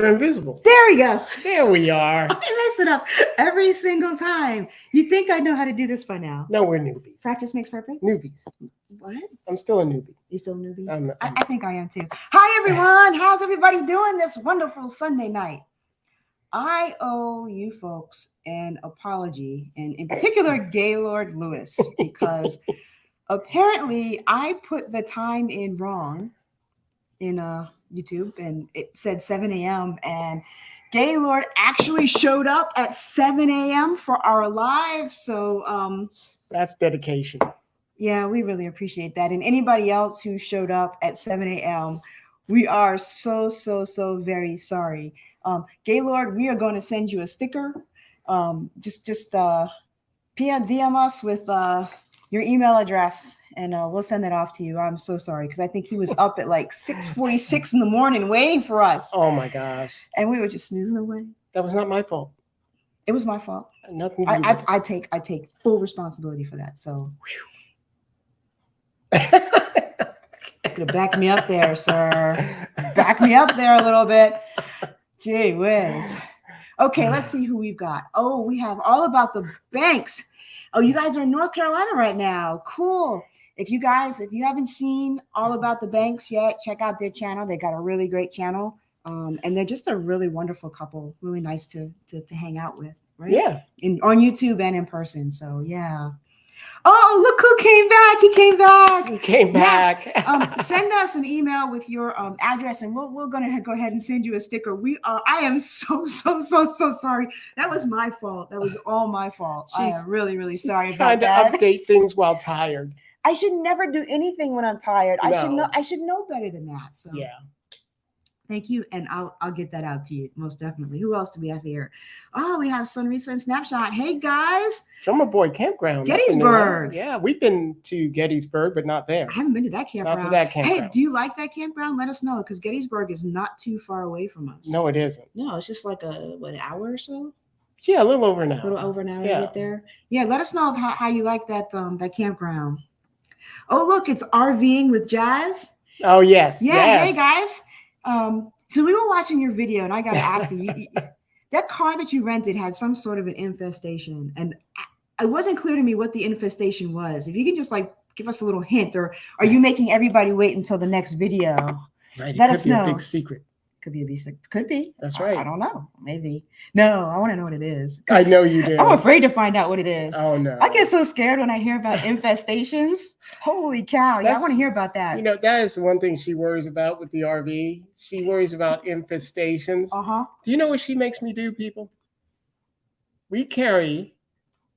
We're invisible. There we go. There we are. I mess it up every single time. You think I know how to do this by now? No, we're newbies. Practice makes perfect. Newbies. What? I'm still a newbie. You still a newbie? I'm I think I am too. Hi everyone. How's everybody doing this wonderful Sunday night? I owe you folks an apology, and in particular, Gaylord Lewis, because apparently I put the time in wrong in YouTube, and it said 7 a.m. and Gaylord actually showed up at 7 a.m. for our live. So that's dedication. Yeah, we really appreciate that. And anybody else who showed up at 7 a.m., we are so very sorry. Gaylord, we are going to send you a sticker. Just DM us with your email address, and we'll send that off to you. I'm so sorry, because I think he was up at like 6:46 in the morning waiting for us. Oh my gosh! And we were just snoozing away. That was not my fault. It was my fault. Nothing. I take full responsibility for that. So. Back me up there, sir. Back me up there a little bit. Gee whiz. Okay, let's see who we've got. Oh, we have All About the Banks. Oh, you guys are in North Carolina right now. Cool. If you haven't seen All About the Banks yet, check out their channel. They got a really great channel. And they're just a really wonderful couple. Really nice to hang out with, right? Yeah. On YouTube and in person. So yeah. Oh, look who came back. He came back. He came back. Yes. Send us an email with your address, and we're going to go ahead and send you a sticker. I am so sorry. That was my fault. That was all my fault. I am really sorry about that. Trying to update things while tired. I should never do anything when I'm tired. No. I should know better than that. So yeah. Thank you, and I'll get that out to you most definitely. Who else do we have here? Oh, we have Sonrisa and Snapshot. Hey guys, Drummer Boy Campground, Gettysburg. Yeah, we've been to Gettysburg, but not there. I haven't been to that campground. Not to that campground. Hey, do you like that campground? Let us know, because Gettysburg is not too far away from us. No, it isn't. No, it's just like an hour or so. Yeah, a little over an hour. A little over an hour to get there. Yeah, let us know how you like that campground. Oh, look, it's RVing with Jazz. Oh yes. Yeah. Yes. Hey guys. So we were watching your video, and I got to ask you, that car that you rented had some sort of an infestation, and it wasn't clear to me what the infestation was. If you can just like give us a little hint, or are you making everybody wait until the next video? Right. Let us know. A big secret. Could be a big secret. Could be. That's right. I don't know. Maybe. No, I want to know what it is. I know you do. I'm afraid to find out what it is. Oh no. I get so scared when I hear about infestations. Holy cow. Yeah, I want to hear about that. You know, that is the one thing she worries about with the RV. She worries about infestations. Uh-huh. Do you know what she makes me do, people? We carry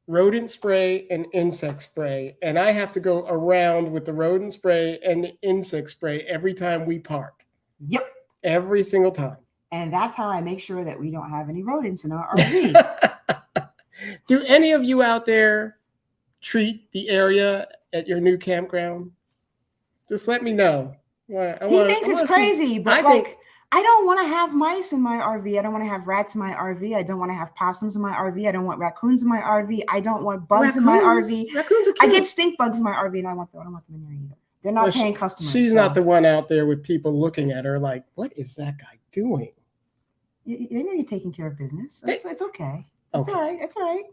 rodent spray and insect spray, and I have to go around with the rodent spray and the insect spray every time we park. Yep. Every single time. And that's how I make sure that we don't have any rodents in our RV. Do any of you out there treat the area at your new campground? Just let me know. He thinks it's crazy, but I don't want to have mice in my RV. I don't want to have rats in my RV. I don't want to have possums in my RV. I don't want raccoons in my RV. I don't want bugs in my RV. Raccoons are cute. I get stink bugs in my RV, and I don't want them in there either. They're not paying customers. She's not the one out there with people looking at her like, what is that guy doing? They know you're taking care of business. It's okay. It's Okay. all right. It's all right.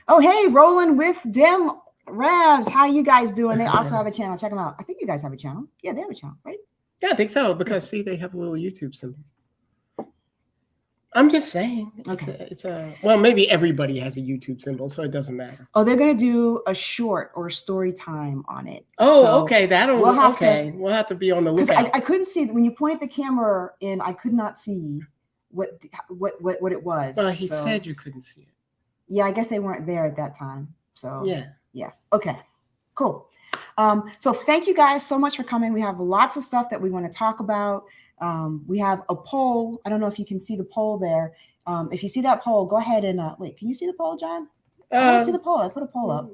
Oh, hey, rolling with Dem Revs. How you guys doing? They also have a channel. Check them out. I think you guys have a channel. Yeah, they have a channel, right? Yeah, I think so. Because see, they have a little YouTube symbol. I'm just saying. Okay. Well, maybe everybody has a YouTube symbol, so it doesn't matter. Oh, they're gonna do a short or story time on it. Oh, so okay. We'll have to be on the lookout. I couldn't see when you pointed the camera in. I could not see what it was. Well, he said you couldn't see it. Yeah, I guess they weren't there at that time. So yeah. Okay, cool. So thank you guys so much for coming. We have lots of stuff that we want to talk about. We have a poll. I don't know if you can see the poll there. If you see that poll, go ahead and wait. Can you see the poll, John? I want to see the poll. I put a poll up.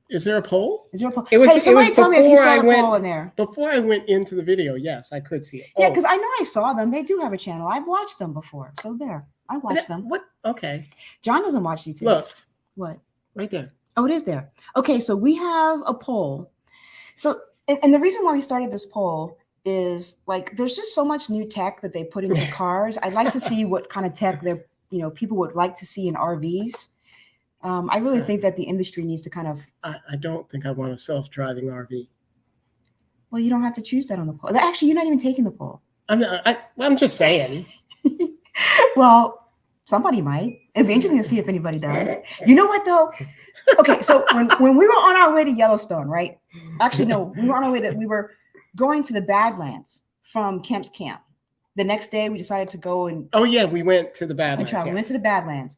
Is there a poll? Is there a poll? Somebody tell me if you saw the poll in there. Before I went into the video, yes, I could see it. Yeah, because I know I saw them. They do have a channel. I've watched them before. So there. I watched them. What? Okay. John doesn't watch YouTube. Look. What? Right there. Oh, it is there. Okay, so we have a poll. So, and the reason why we started this poll is like there's just so much new tech that they put into cars. I'd like to see what kind of tech they're, people would like to see in RVs. I really think that the industry needs to kind of. I don't think I want a self-driving RV. Well, you don't have to choose that on the poll. Actually, you're not even taking the poll. I'm just saying. Well, somebody might. It'd be interesting to see if anybody does. You know what though? Okay, so when we were on our way to Yellowstone, right? Actually, no, we were on our way we were going to the Badlands from Kemp's Camp. The next day, we decided to go and. Oh yeah, we went to the Badlands. We went to the Badlands,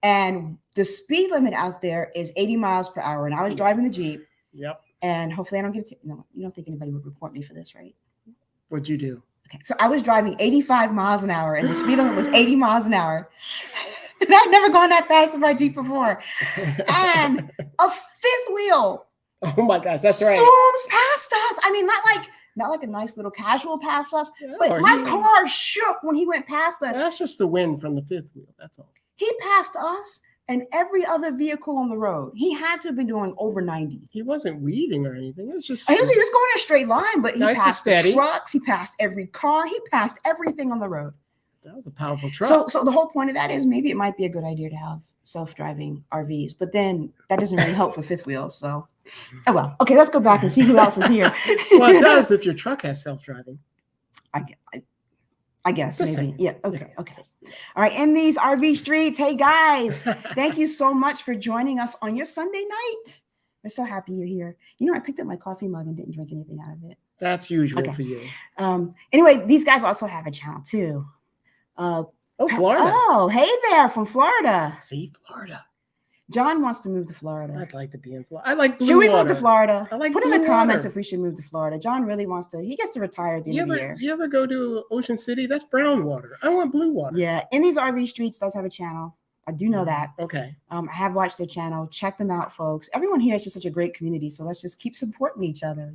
and the speed limit out there is 80 miles per hour. And I was driving the Jeep. Yep. And hopefully, I don't get no. You don't think anybody would report me for this, right? What'd you do? Okay, so I was driving 85 miles an hour, and the speed limit was 80 miles an hour. And I'd never gone that fast in my Jeep before. And a fifth wheel. Oh my gosh, that's right. Zooms past us. I mean, not like a nice little casual past us, but my car shook when he went past us. That's just the wind from the fifth wheel. That's all. He passed us and every other vehicle on the road. He had to have been doing over 90. He wasn't weaving or anything. It was just. He was going in a straight line, but he nice passed the trucks. He passed every car. He passed everything on the road. That was a powerful truck. So the whole point of that is maybe it might be a good idea to have self-driving RVs, but then that doesn't really help for fifth wheels. So, oh well. Okay, let's go back and see who else is here. Well, it does if your truck has self-driving. I guess just maybe. Saying. Yeah. Okay. Okay. All right. In these RV streets, hey guys, thank you so much for joining us on your Sunday night. We're so happy you're here. I picked up my coffee mug and didn't drink anything out of it. That's usual for you. Anyway, these guys also have a channel too. Florida. Oh, hey there from Florida. See, Florida. John wants to move to Florida. I'd like to be in Florida. I like blue Should we water. move to Florida? I like Put in blue the comments water. if we should move to Florida. John really wants to. He gets to retire at the end of the year. You ever go to Ocean City? That's brown water. I want blue water. Yeah. In these RV streets does have a channel. I do know that. Okay. I have watched their channel. Check them out, folks. Everyone here is just such a great community. So let's just keep supporting each other,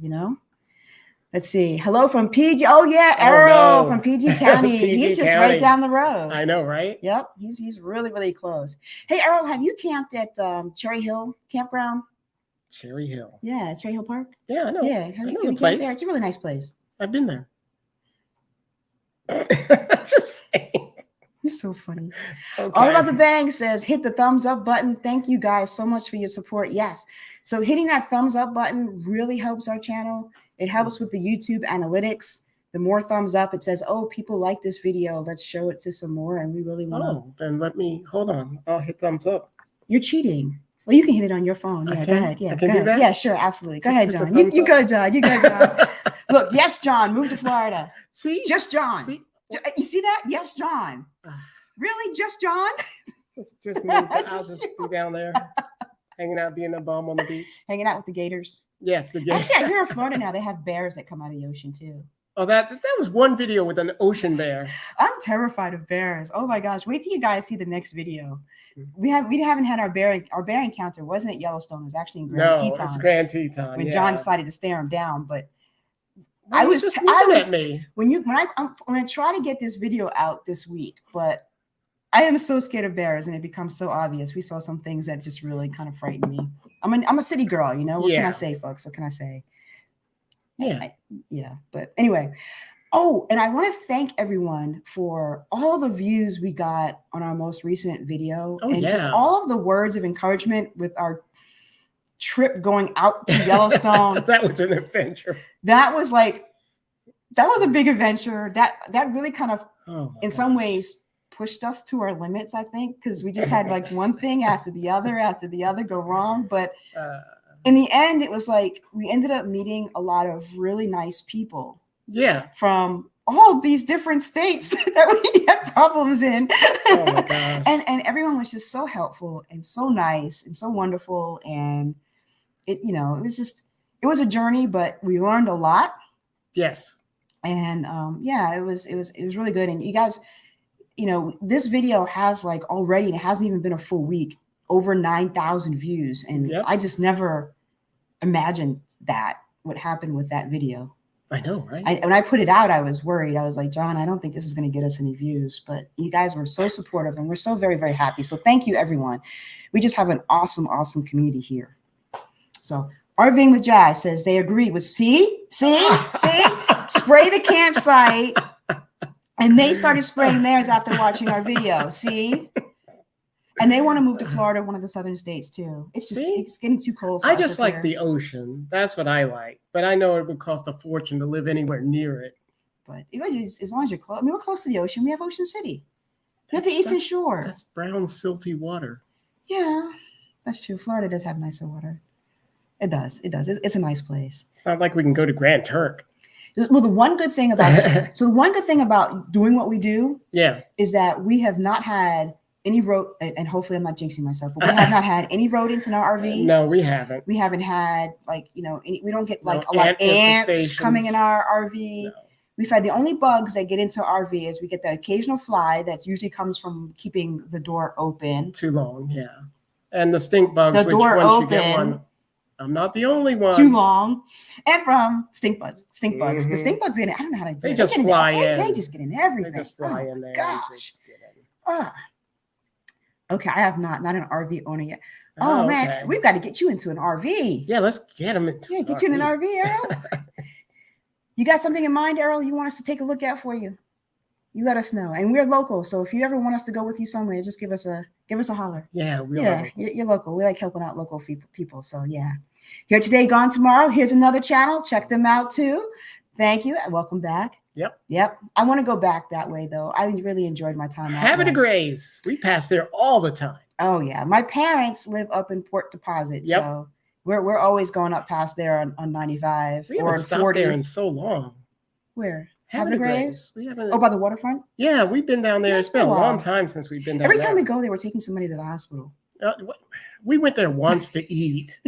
Let's see. Hello from PG. Oh yeah, Errol from PG County. He's just right down the road. I know, right? Yep. He's really, really close. Hey, Errol, have you camped at Cherry Hill Campground? Cherry Hill. Yeah, Cherry Hill Park. Yeah, I know. Yeah, have you camped there? It's a really nice place. I've been there. Just saying. You're so funny. Okay. All About the Bang says, hit the thumbs up button. Thank you guys so much for your support. Yes. So hitting that thumbs up button really helps our channel. It helps with the YouTube analytics. The more thumbs up, it says, oh, people like this video. Let's show it to some more. And we really want to. Oh, then hold on. I'll hit thumbs up. You're cheating. Well, you can hit it on your phone. Yeah, go ahead. Yeah, I can do that? Yeah, sure. Absolutely. Go ahead, John. You go, John. You go, John. Look, yes, John, move to Florida. See? Just John. See? You see that? Yes, John. Really? Just John? Just move. I'll just be down there. Hanging out, being a bum on the beach. Hanging out with the gators. Yes, the gators. Actually, here in Florida now, they have bears that come out of the ocean too. Oh, that was one video with an ocean bear. I'm terrified of bears. Oh my gosh! Wait till you guys see the next video. We haven't had our bear encounter. Wasn't at Yellowstone? It was actually in Grand Teton. No, it's Grand Teton. When John decided to stare him down, but I was at me. When I try to get this video out this week, but I am so scared of bears, and it becomes so obvious. We saw some things that just really kind of frightened me. I'm a city girl, What can I say, folks? What can I say? Yeah. But anyway. Oh, and I want to thank everyone for all the views we got on our most recent video, just all of the words of encouragement with our trip going out to Yellowstone. That was an adventure. That was a big adventure. That really kind of, in some ways, pushed us to our limits, I think, because we just had one thing after the other go wrong. But in the end, it was we ended up meeting a lot of really nice people. Yeah. From all these different states that we had problems in. Oh my gosh. And everyone was just so helpful and so nice and so wonderful. And it was a journey, but we learned a lot. Yes. And it was really good. And you guys, this video has already, it hasn't even been a full week, over 9,000 views. And I just never imagined that would happen with that video. I know, right? When I put it out, I was worried. I was like, John, I don't think this is going to get us any views, but you guys were so supportive and we're so very, very happy. So thank you, everyone. We just have an awesome, awesome community here. So RVing with Jazz says they agree with see, spray the campsite. And they started spraying theirs after watching our video. See? And they want to move to Florida, one of the southern states too. It's just it's getting too cold for I us just up like here. the ocean. That's what I like. But I know it would cost a fortune to live anywhere near it. But as long as you're close, I mean, we're close to the ocean. We have Ocean City. We have the Eastern Shore. That's brown, silty water. Yeah, that's true. Florida does have nicer water. It does. It does. It's a nice place. It's not like we can go to Grand Turk. Well, the one good thing about doing what we do, yeah, is that we have not had any and hopefully I'm not jinxing myself, but we have not had any rodents in our RV. No, we haven't. We haven't had we don't get like No a lot of ants infestations. coming in our RV. No. We've had the only bugs that get into our RV is we get the occasional fly that's usually comes from keeping the door open. Too long, yeah. And the stink bugs, The which door once you get open. one, I'm not the only one. Too long, and from stink bugs. Because Mhm. stink bugs in it. I don't know how to do They it. just get in fly there. in. They just get in They everything. just fly Oh, in there. and gosh. just get in. Ah. Okay, I have not an RV owner yet. Oh, man, okay. we've got to get you into an RV. Yeah, let's get them into Yeah, get you in an RV, Errol. You got something in mind, Errol, you want us to take a look at for you? You let us know. And we're local, so if you ever want us to go with you somewhere, just give us a holler. Yeah, we Yeah, are. you're local. We like helping out local people. So yeah. Here today, gone tomorrow. Here's another channel. Check them out too. Thank you. Welcome back. Yep. I want to go back that way though. I really enjoyed my time out Habit of west. Grace. We pass there all the time. Oh yeah. My parents live up in Port Deposit. Yep. So we're always going up past there on 95 We or haven't on stopped 40. there in so long. Where? Habit of Grace? Grace. We haven't. Oh, by the waterfront? Yeah, we've been down there. Yeah, It's been a it's been a long while. time since we've been down Every there. time we go, they were taking somebody to the hospital. We went there once to eat.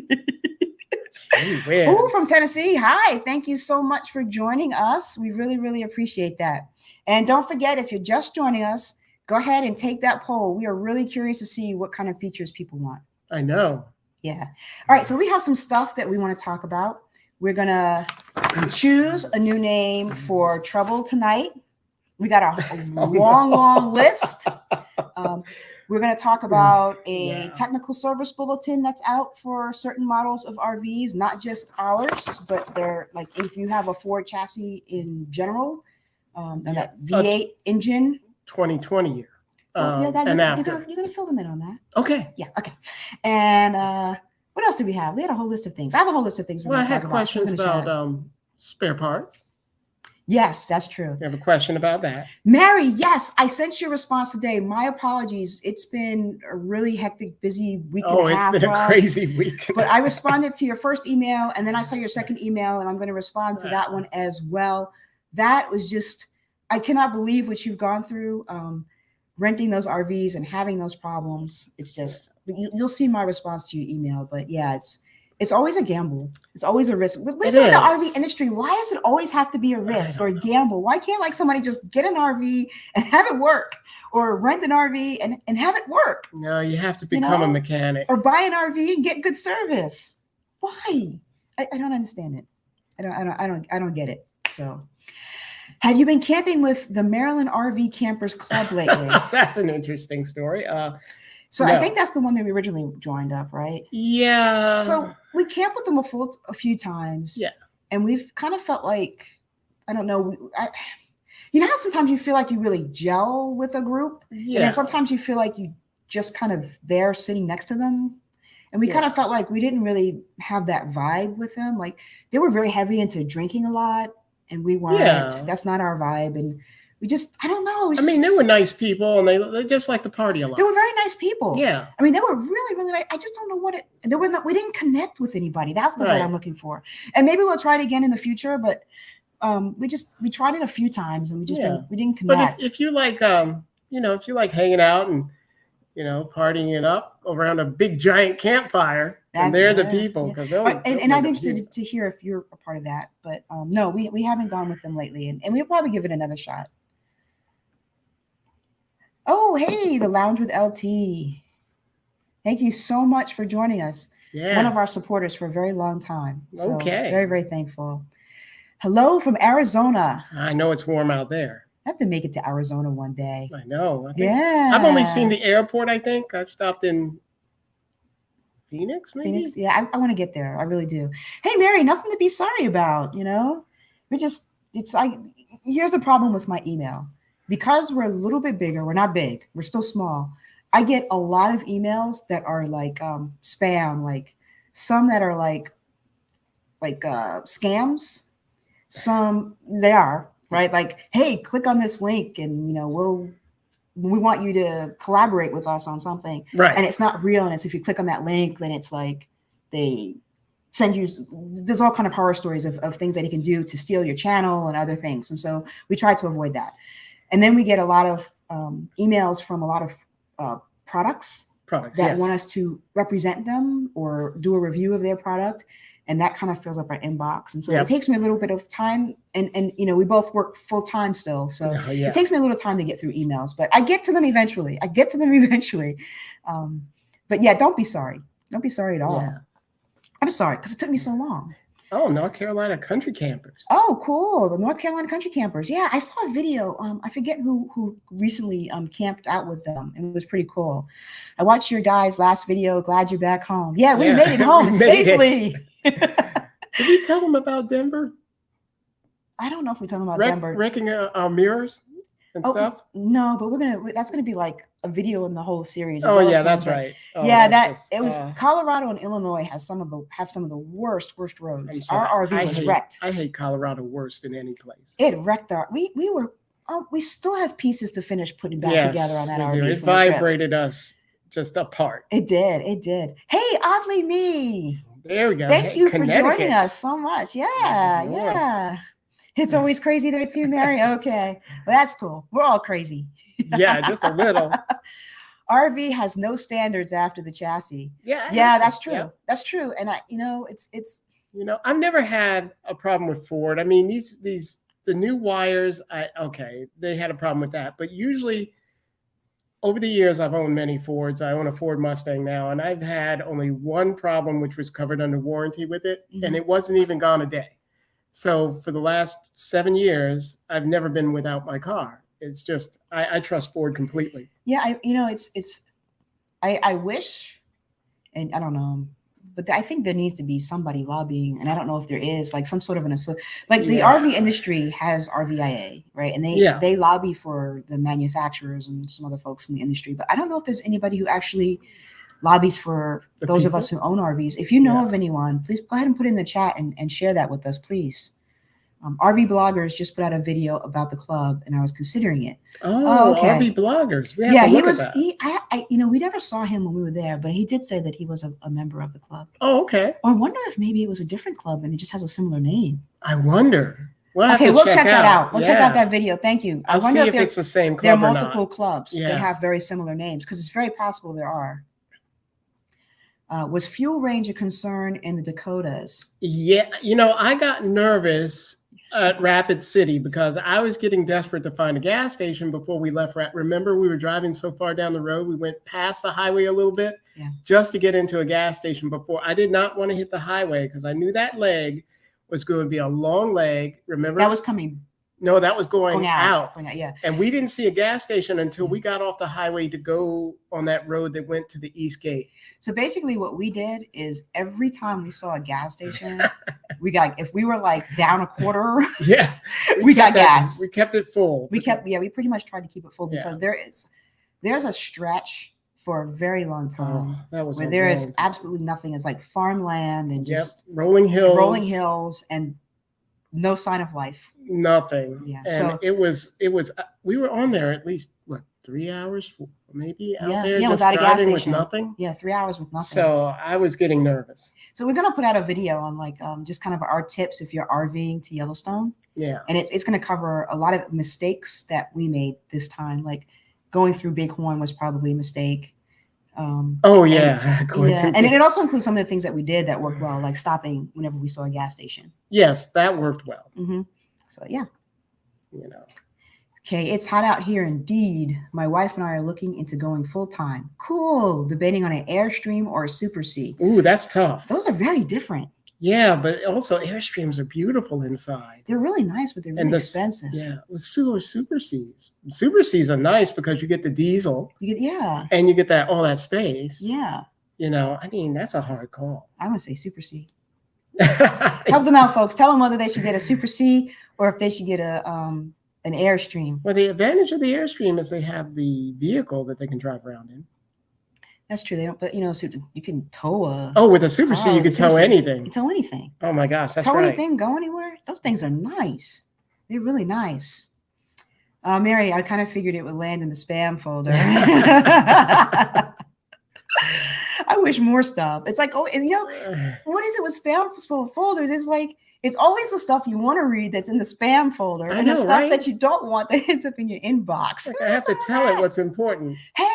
Gee whiz. Oh, from Tennessee. Hi. Thank you so much for joining us. We really, really appreciate that. And don't forget, if you're just joining us, go ahead and take that poll. We are really curious to see what kind of features people want. I know. Yeah. All right. So we have some stuff that we want to talk about. We're going to choose a new name for Trouble tonight. We got a long list. We're going to talk about a technical service bulletin that's out for certain models of RVs, not just ours, but they're like if you have a Ford chassis in general, and that V8 engine. 2020 year. You're and after. going to fill them in on that. Okay. Yeah. Okay. And what else did we have? We had a whole list of things. I have a whole list of things. Well, I had questions about spare parts. Yes, that's true. You have a question about that? Mary, yes, I sent you a response today. My apologies. It's been a really hectic, busy week and a half. It's been a crazy week. But I responded to your first email, and then I saw your second email, and I'm going to respond to that one as well. That was just, I cannot believe what you've gone through. Renting those RVs and having those problems. It's just, you'll see my response to your email. But yeah, it's always a gamble. It's always a risk. What is it with the RV industry? Why does it always have to be a risk or a gamble? Why can't like somebody just get an RV and have it work, or rent an RV and have it work? No, you have to become a mechanic, or buy an RV and get good service. Why? I don't understand it. I don't get it. So, have you been camping with the Maryland RV Campers Club lately? That's an interesting story. So no. I think that's the one that we originally joined up, right? Yeah. So we camped with them a few times. Yeah. And we've kind of felt like, I don't know, you know how sometimes you feel like you really gel with a group? Yeah. And then sometimes you feel like you just kind of there sitting next to them. And we kind of felt like we didn't really have that vibe with them. Like they were very heavy into drinking a lot and we weren't. Yeah. That's not our vibe. And we just, I don't know. I mean, they were nice people and they just like to party a lot. They were very nice people. Yeah. I mean, they were really, really nice. I just don't know we didn't connect with anybody. That's the word I'm looking for. And maybe we'll try it again in the future, but we tried it a few times and we didn't connect. But if you like, if you like hanging out and, partying it up around a big giant campfire, and they're the people. And I'm interested to hear if you're a part of that. But no, we haven't gone with them lately and we'll probably give it another shot. Oh, hey, the Lounge with LT. Thank you so much for joining us. Yes. One of our supporters for a very long time. So okay. Very, very thankful. Hello from Arizona. I know it's warm out there. I have to make it to Arizona one day. I know. I've only seen the airport, I think. I've stopped in Phoenix, maybe. Phoenix. Yeah, I want to get there. I really do. Hey, Mary, nothing to be sorry about. It's like, here's the problem with my email. Because we're a little bit bigger, we're not big, we're still small. I get a lot of emails that are like spam, like some that are like scams. Some they are, right? Like, hey, click on this link and we want you to collaborate with us on something. Right. And it's not real. And it's if you click on that link, then it's like they send you, there's all kind of horror stories of things that he can do to steal your channel and other things. And so we try to avoid that. And then we get a lot of emails from a lot of products that yes. want us to represent them or do a review of their product. And that kind of fills up our inbox. And so it takes me a little bit of time. And we both work full time still. So it takes me a little time to get through emails, but I get to them eventually. But yeah, don't be sorry. Don't be sorry at all. Yeah. I'm sorry because it took me so long. Oh, North Carolina country campers. Oh, cool. The North Carolina country campers. Yeah, I saw a video. I forget who recently camped out with them. And it was pretty cool. I watched your guys' last video. Glad you're back home. Yeah, we made it home safely. Did we tell them about Denver? I don't know if we told them about Denver. Wrecking our mirrors and stuff? No, but that's going to be like a video in the whole series. Oh, yeah, that's right. Oh, it was Colorado and Illinois have some of the worst roads. Our RV was wrecked. I hate Colorado worse than any place. It wrecked we still have pieces to finish putting back together on that RV. It vibrated us just apart. It did. Hey, Oddly Me. There we go. Thank you for joining us so much. Yeah. It's always crazy there too, Mary. Okay. Well, that's cool. We're all crazy. Yeah, just a little. RV has no standards after the chassis. Yeah, that's true. Yeah. That's true. And it's I've never had a problem with Ford. I mean, the new wires, they had a problem with that. But usually over the years, I've owned many Fords. I own a Ford Mustang now, and I've had only one problem, which was covered under warranty with it, and it wasn't even gone a day. So for the last 7 years, I've never been without my car. It's just, I trust Ford completely. Yeah, I wish, and I don't know, but I think there needs to be somebody lobbying, and I don't know if there is, like some sort of the RV industry has RVIA, right? And they lobby for the manufacturers and some other folks in the industry, but I don't know if there's anybody who actually lobbies for those of us who own RVs. If you know of anyone, please go ahead and put it in the chat and share that with us, please. RV Bloggers just put out a video about the club, and I was considering it. Oh, okay. RV Bloggers. We never saw him when we were there, but he did say that he was a member of the club. Oh, okay. Or I wonder if maybe it was a different club and it just has a similar name. I wonder. We'll check that out. We'll check out that video. Thank you. I wonder if it's the same club. There are multiple clubs that have very similar names because it's very possible there are. Was fuel range a concern in the Dakotas? Yeah, I got nervous at Rapid City because I was getting desperate to find a gas station before we left. Remember, we were driving so far down the road, we went past the highway a little bit just to get into a gas station before. I did not want to hit the highway because I knew that leg was going to be a long leg. Remember? That was coming. No, that was going out. Yeah. And we didn't see a gas station until we got off the highway to go on that road that went to the East Gate. So basically what we did is every time we saw a gas station, if we were like down a quarter, we got gas. We kept it full. We pretty much tried to keep it full because there's a stretch for a very long time where there is absolutely nothing. It's like farmland and just rolling hills and no sign of life. Nothing. Yeah. And so it was we were on there at least 3 hours maybe out there just without a gas station. With nothing. Yeah, 3 hours with nothing. So I was getting nervous. So we're gonna put out a video on just kind of our tips if you're RVing to Yellowstone. Yeah. And it's gonna cover a lot of mistakes that we made this time. Like going through Bighorn was probably a mistake. And it also includes some of the things that we did that worked well, like stopping whenever we saw a gas station. Yes, that worked well. Mm-hmm. So yeah. Okay, it's hot out here indeed. My wife and I are looking into going full time. Cool. Debating on an Airstream or a Super C. Ooh, that's tough. Those are very different. Yeah, but also Airstreams are beautiful inside. They're really nice, but they're really expensive. Yeah, Super Cs. Super Cs are nice because you get the diesel. And you get that space. Yeah. I mean, that's a hard call. I'm gonna say Super C. Help them out, folks. Tell them whether they should get a Super C or if they should get an Airstream. Well, the advantage of the Airstream is they have the vehicle that they can drive around in. That's true. They don't, but you can tow a. Oh, with a Super C, car you with a can tow Super C. You anything. can tow anything. Oh my gosh, that's tow right. anything, go anywhere. Those things are nice. They're really nice. Mary, I kind of figured it would land in the spam folder. I wish more stuff. It's like, what is it with spam folders? It's like, it's always the stuff you want to read that's in the spam folder, and the stuff that you don't want that ends up in your inbox. Like I have to tell it what's important. Hey,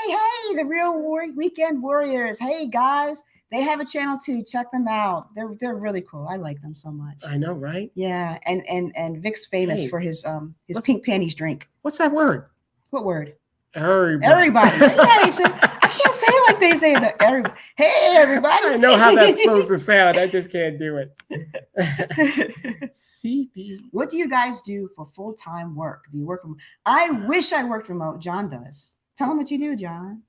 the Real Weekend Warriors. Hey, guys, they have a channel too. Check them out. They're really cool. I like them so much. I know, right? Yeah, and Vic's famous for his pink panties drink. What's that word? What word? Everybody. Yeah, I can't say it like they say the everybody. Hey, everybody. I know how that's supposed to sound. I just can't do it. CP. What do you guys do for full-time work? Do you work remote? I wish I worked remote. John does. Tell him what you do, John.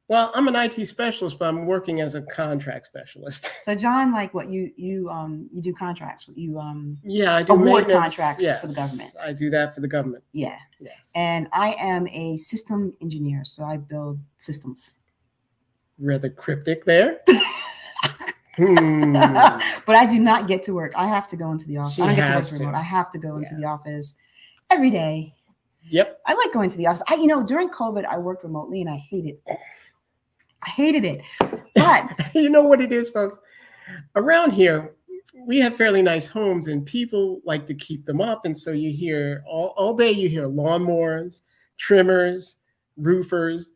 Well, I'm an IT specialist, but I'm working as a contract specialist. So, John, like what you do contracts? Yeah, I do award contracts for the government. I do that for the government. Yeah. Yes. And I am a system engineer, so I build systems. Rather cryptic there. But I do not get to work. I have to go into the office. I don't get to work remote. I have to go into the office every day. Yep. I like going to the office. During COVID, I worked remotely and I hated it. But you know what it is, folks? Around here, we have fairly nice homes and people like to keep them up. And so you hear all day, you hear lawnmowers, trimmers, roofers,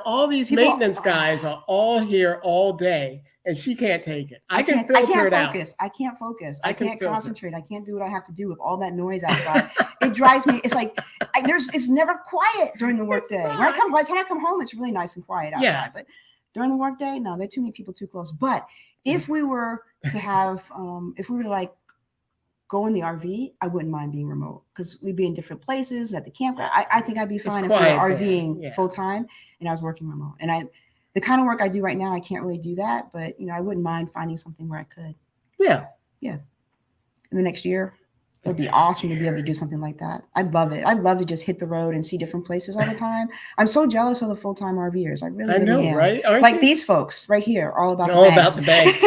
all these maintenance guys are all here all day. And she can't take it. I can filter it out. I can't focus. I can't concentrate. I can't do what I have to do with all that noise outside. It drives me. It's like it's never quiet during the workday. By the time I come home, it's really nice and quiet outside. Yeah. But during the workday, no, there are too many people too close. But if we were to have, like go in the RV, I wouldn't mind being remote because we'd be in different places at the campground. I think I'd be fine if we were RVing full time and I was working remote. And the kind of work I do right now, I can't really do that, but I wouldn't mind finding something where I could. Yeah. In the next year, it would be awesome to be able to do something like that. I'd love it. I'd love to just hit the road and see different places all the time. I'm so jealous of the full-time RVers. I really am. Right? Like these folks right here, all about the banks.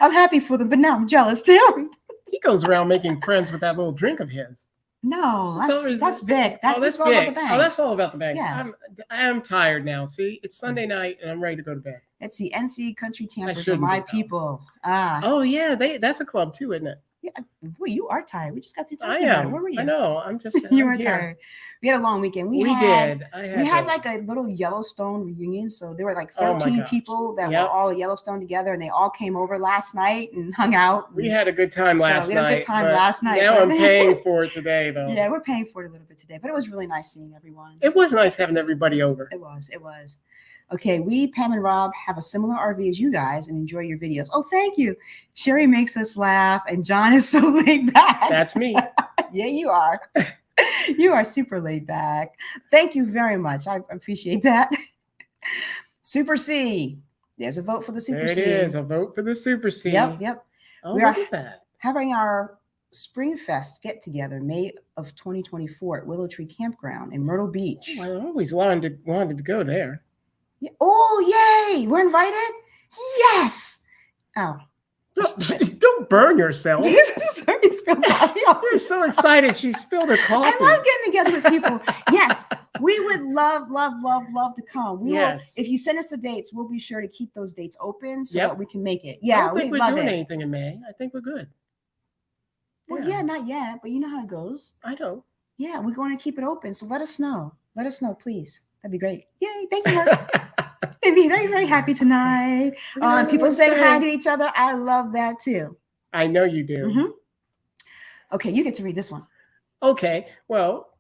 I'm happy for them, but now I'm jealous too. He goes around making friends with that little drink of his. No, that's Vic. That's all about the banks. Oh, that's all about the banks. Yes. I am tired now. See, it's Sunday night and I'm ready to go to bed. It's the NC Country Campers are my people. Oh yeah, that's a club too, isn't it? Yeah, boy, you are tired. We just got through talking about it. Where were you? I know. I'm just. You were tired. We had a long weekend. We had like a little Yellowstone reunion. So there were like 13 people that were all at Yellowstone together, and they all came over last night and hung out. We had a good time last night. We had a good time last night. Now I'm paying for it today, though. Yeah, we're paying for it a little bit today, but it was really nice seeing everyone. It was nice having everybody over. It was. Okay, we, Pam and Rob, have a similar RV as you guys and enjoy your videos. Oh, thank you. Sherry makes us laugh, and John is so laid back. That's me. Yeah, you are. You are super laid back. Thank you very much. I appreciate that. Super C. There's a vote for the Super C. There it is, a vote for the Super C. Yep. Oh, look at that. Having our Spring Fest get together May of 2024 at Willow Tree Campground in Myrtle Beach. I always wanted to go there. Oh, yay! We're invited? Yes! Oh. Don't burn yourself. You're so excited. She spilled her coffee. I love getting together with people. Yes, we would love to come. We will, if you send us the dates, we'll be sure to keep those dates open so that we can make it. Yeah, I don't think we're doing anything in May. I think we're good. Well, yeah, not yet, but you know how it goes. I know. Yeah, we're going to keep it open. So let us know. Let us know, please. That'd be great. Yay, thank you, Mark. They'd be very, very happy tonight. People saying hi to each other. I love that too. I know you do. Mm-hmm. Okay, you get to read this one. Okay, well,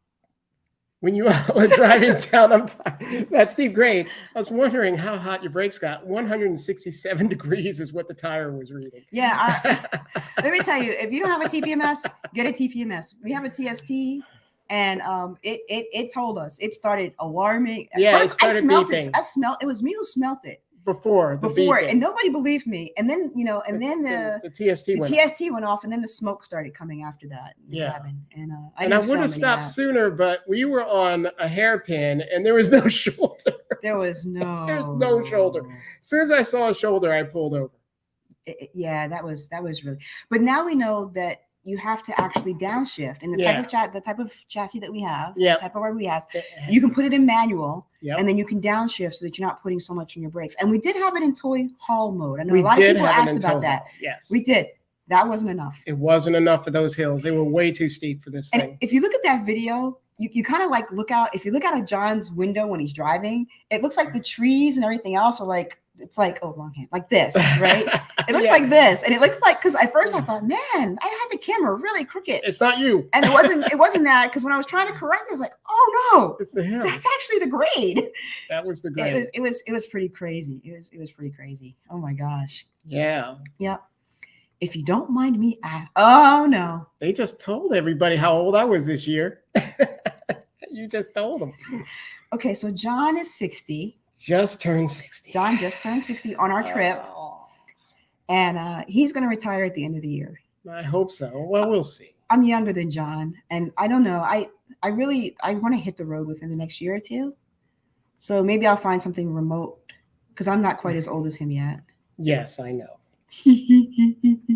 when you all are driving down, that's Steve Grade. I was wondering how hot your brakes got. 167 degrees is what the tire was reading. Yeah, let me tell you, if you don't have a TPMS, get a TPMS. We have a TST. And it told us, it started alarming. At first, it started beeping. I smelled it. Was me who smelled it. before the before, beacon. and nobody believed me. And then, and then the TST the went. TST went off, and then the smoke started coming after that in the Yeah. cabin. And I didn't would film have any of stopped that. sooner, but we were on a hairpin and there was no shoulder. There was no. There's no shoulder. As soon as I saw a shoulder, I pulled over. Yeah, that was really. But now we know that you have to actually downshift, and the type of chassis that we have, the type of ride we have, you can put it in manual, and then you can downshift so that you're not putting so much in your brakes. And we did have it in toy haul mode. I know a lot of people asked about that. Yes, we did. That wasn't enough. It wasn't enough for those hills. They were way too steep for this thing. If you look at that video, you kind of like look out. If you look out of John's window when he's driving, it looks like the trees and everything else are like, it's like, oh, wrong hand, like this, right? It looks like this, and it looks like, because at first I thought, man, I had the camera really crooked. It's not you. And it wasn't that, because when I was trying to correct it, I was like, oh no, it's the hill. That's actually the grade. That was the grade. It was pretty crazy. It was pretty crazy. Oh my gosh. Yeah. Yep. If you don't mind me, oh no. They just told everybody how old I was this year. You just told them. Okay, so John is 60. Just turned 60. John just turned 60 on our trip. And he's going to retire at the end of the year. I hope so. Well, we'll see. I'm younger than John, and I don't know. I want to hit the road within the next year or two. So maybe I'll find something remote, because I'm not quite as old as him yet. Yes, I know.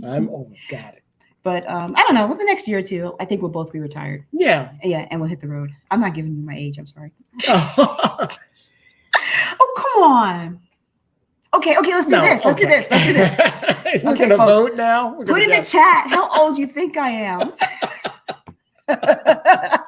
I'm old. Got it. But I don't know. With the next year or two, I think we'll both be retired. Yeah. Yeah, and we'll hit the road. I'm not giving you my age. I'm sorry. Oh, come on. Okay, let's do this. Let's do this. We're going to vote now? Put in the chat how old you think I am. I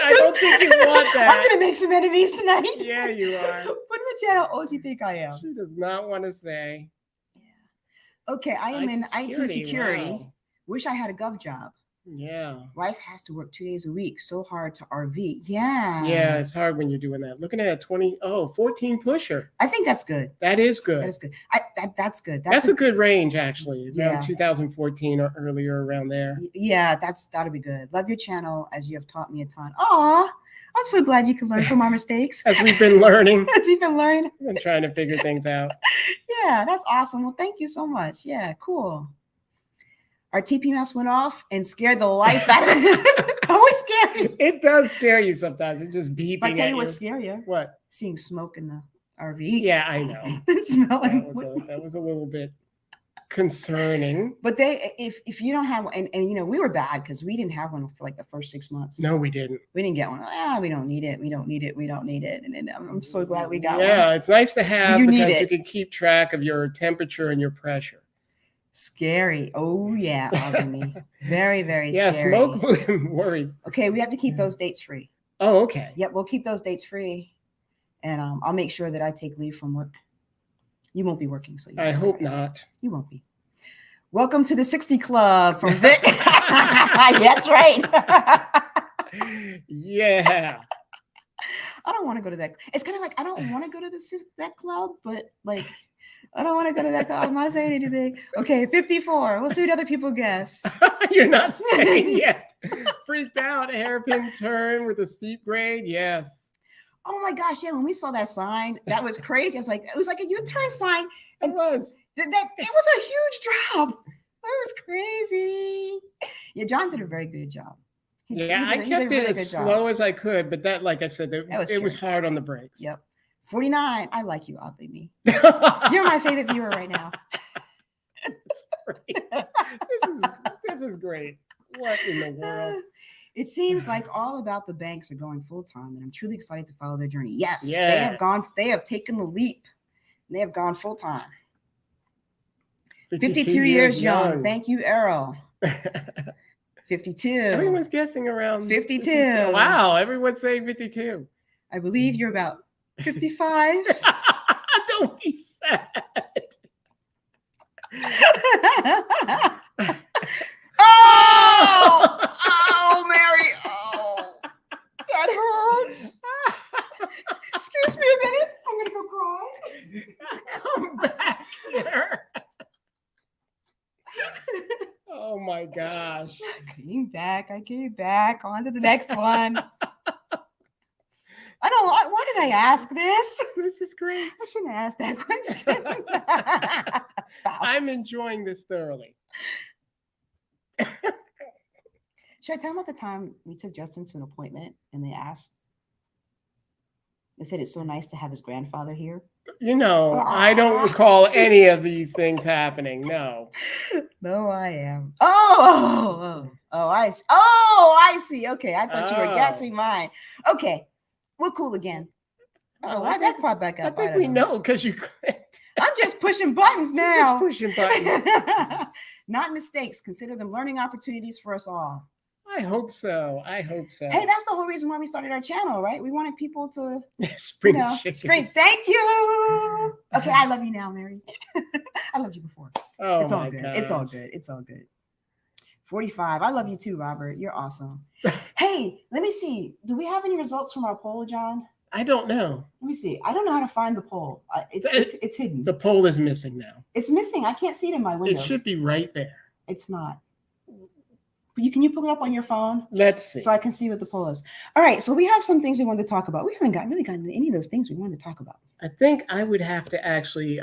don't think you want that. I'm going to make some enemies tonight. Yeah, you are. Put in the chat how old you think I am. She does not want to say. Yeah. Okay, I am in IT security. Wow. Wish I had a gov job. Yeah. Wife has to work 2 days a week. So hard to RV. Yeah. Yeah, it's hard when you're doing that. Looking at a 14 pusher. I think that's good. That is good. That is good. That's good. That's a good range, actually. It's yeah. around 2014 or earlier, around there. Yeah, that'll be good. Love your channel, as you have taught me a ton. Aw, I'm so glad you can learn from our mistakes. As we've been learning. We've been trying to figure things out. Yeah, that's awesome. Well, thank you so much. Yeah, cool. Our TP mouse went off and scared the life out of it. Always scary. It does scare you sometimes. It's just beeping. But I tell you what's scarier. What? Seeing smoke in the RV. Yeah, I know. Smelling. That was a little bit concerning. But if you don't have, and we were bad because we didn't have one for like the first 6 months. No, we didn't. We didn't get one. We don't need it. We don't need it. And I'm so glad we got one. Yeah, it's nice to have because you can keep track of your temperature and your pressure. Scary. Oh yeah, me. Very, very scary. Yeah, smoke worries. Okay, we have to keep those dates free. Oh, okay. Yep, we'll keep those dates free, and I'll make sure that I take leave from work. You won't be working, so I hope not. You won't be. Welcome to the 60 Club from Vic. That's right. Yeah. I don't want to go to that. It's kind of like I don't want to go to that club, but like. I don't want to go to that club. I'm not saying anything. Okay, 54. We'll see what other people guess. You're not saying yet. Freaked out. Hairpin turn with a steep grade. Yes. Oh my gosh, yeah. When we saw that sign, that was crazy. It was like a U-turn sign. And it was a huge drop. That was crazy. Yeah, John did a very good job. I kept it as slow as I could, but that, like I said, it was hard on the brakes. Yep. 49. I like you, oddly me. You're my favorite viewer right now. That's great. This is great. What in the world? It seems like all about the banks are going full time, and I'm truly excited to follow their journey. Yes. They have taken the leap. They have gone full time. 52 years young. Thank you, Errol. 52. Everyone's guessing around 52. Wow, everyone's saying 52. I believe you're about 55. Don't be sad. Oh, Mary. Oh, that hurts. Excuse me a minute. I'm going to go cry. Come back here. Oh my gosh. I came back. On to the next one. I don't. Why did I ask this? This is great. I shouldn't have asked that question. I'm enjoying this thoroughly. Should I tell them about the time we took Justin to an appointment and they said it's so nice to have his grandfather here? I don't recall any of these things happening. No. No, I am. Oh, I see. Okay, I thought you were guessing mine. Okay, we're cool again. Oh, why that popped back I up? think don't we know. know because you clicked. I'm just pushing buttons You're now. just pushing buttons. Not mistakes. Consider them learning opportunities for us all. I hope so. Hey, that's the whole reason why we started our channel, right? We wanted people to spring chickens. chickens. Thank you. Okay, I love you now, Mary. I loved you before. Oh, It's all my good. gosh. It's all good. It's all good. 45. I love you too, Robert. You're awesome. Hey, let me see. Do we have any results from our poll, John? I don't know. Let me see. I don't know how to find the poll. It's hidden. The poll is missing now. It's missing. I can't see it in my window. It should be right there. It's not. Can you pull it up on your phone? Let's see. So I can see what the poll is. All right. So we have some things we wanted to talk about. We haven't really gotten to any of those things we wanted to talk about. I think I would have to actually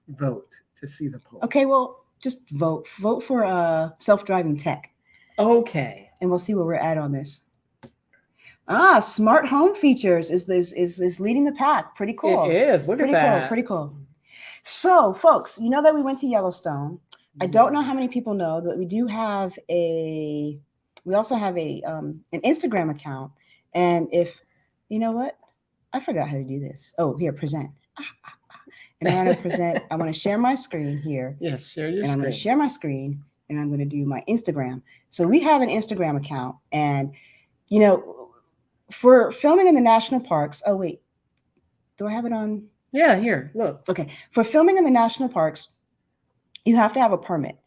vote to see the poll. Okay. Well, just vote. Vote for self-driving tech. Okay. And we'll see where we're at on this. Smart home features is leading the pack. Pretty cool. It is. Look at that. Pretty cool. So, folks, you know that we went to Yellowstone. I don't know how many people know that we also have an Instagram account. And if, you know what? I forgot how to do this. Oh, here, present. And I want to present, I want to share my screen here. Yes, share your screen. screen. I'm going to share my screen and I'm going to do my Instagram. So we have an Instagram account and, for filming in the national parks. Oh, wait, do I have it on? Yeah, here, look. Okay. For filming in the national parks, you have to have a permit.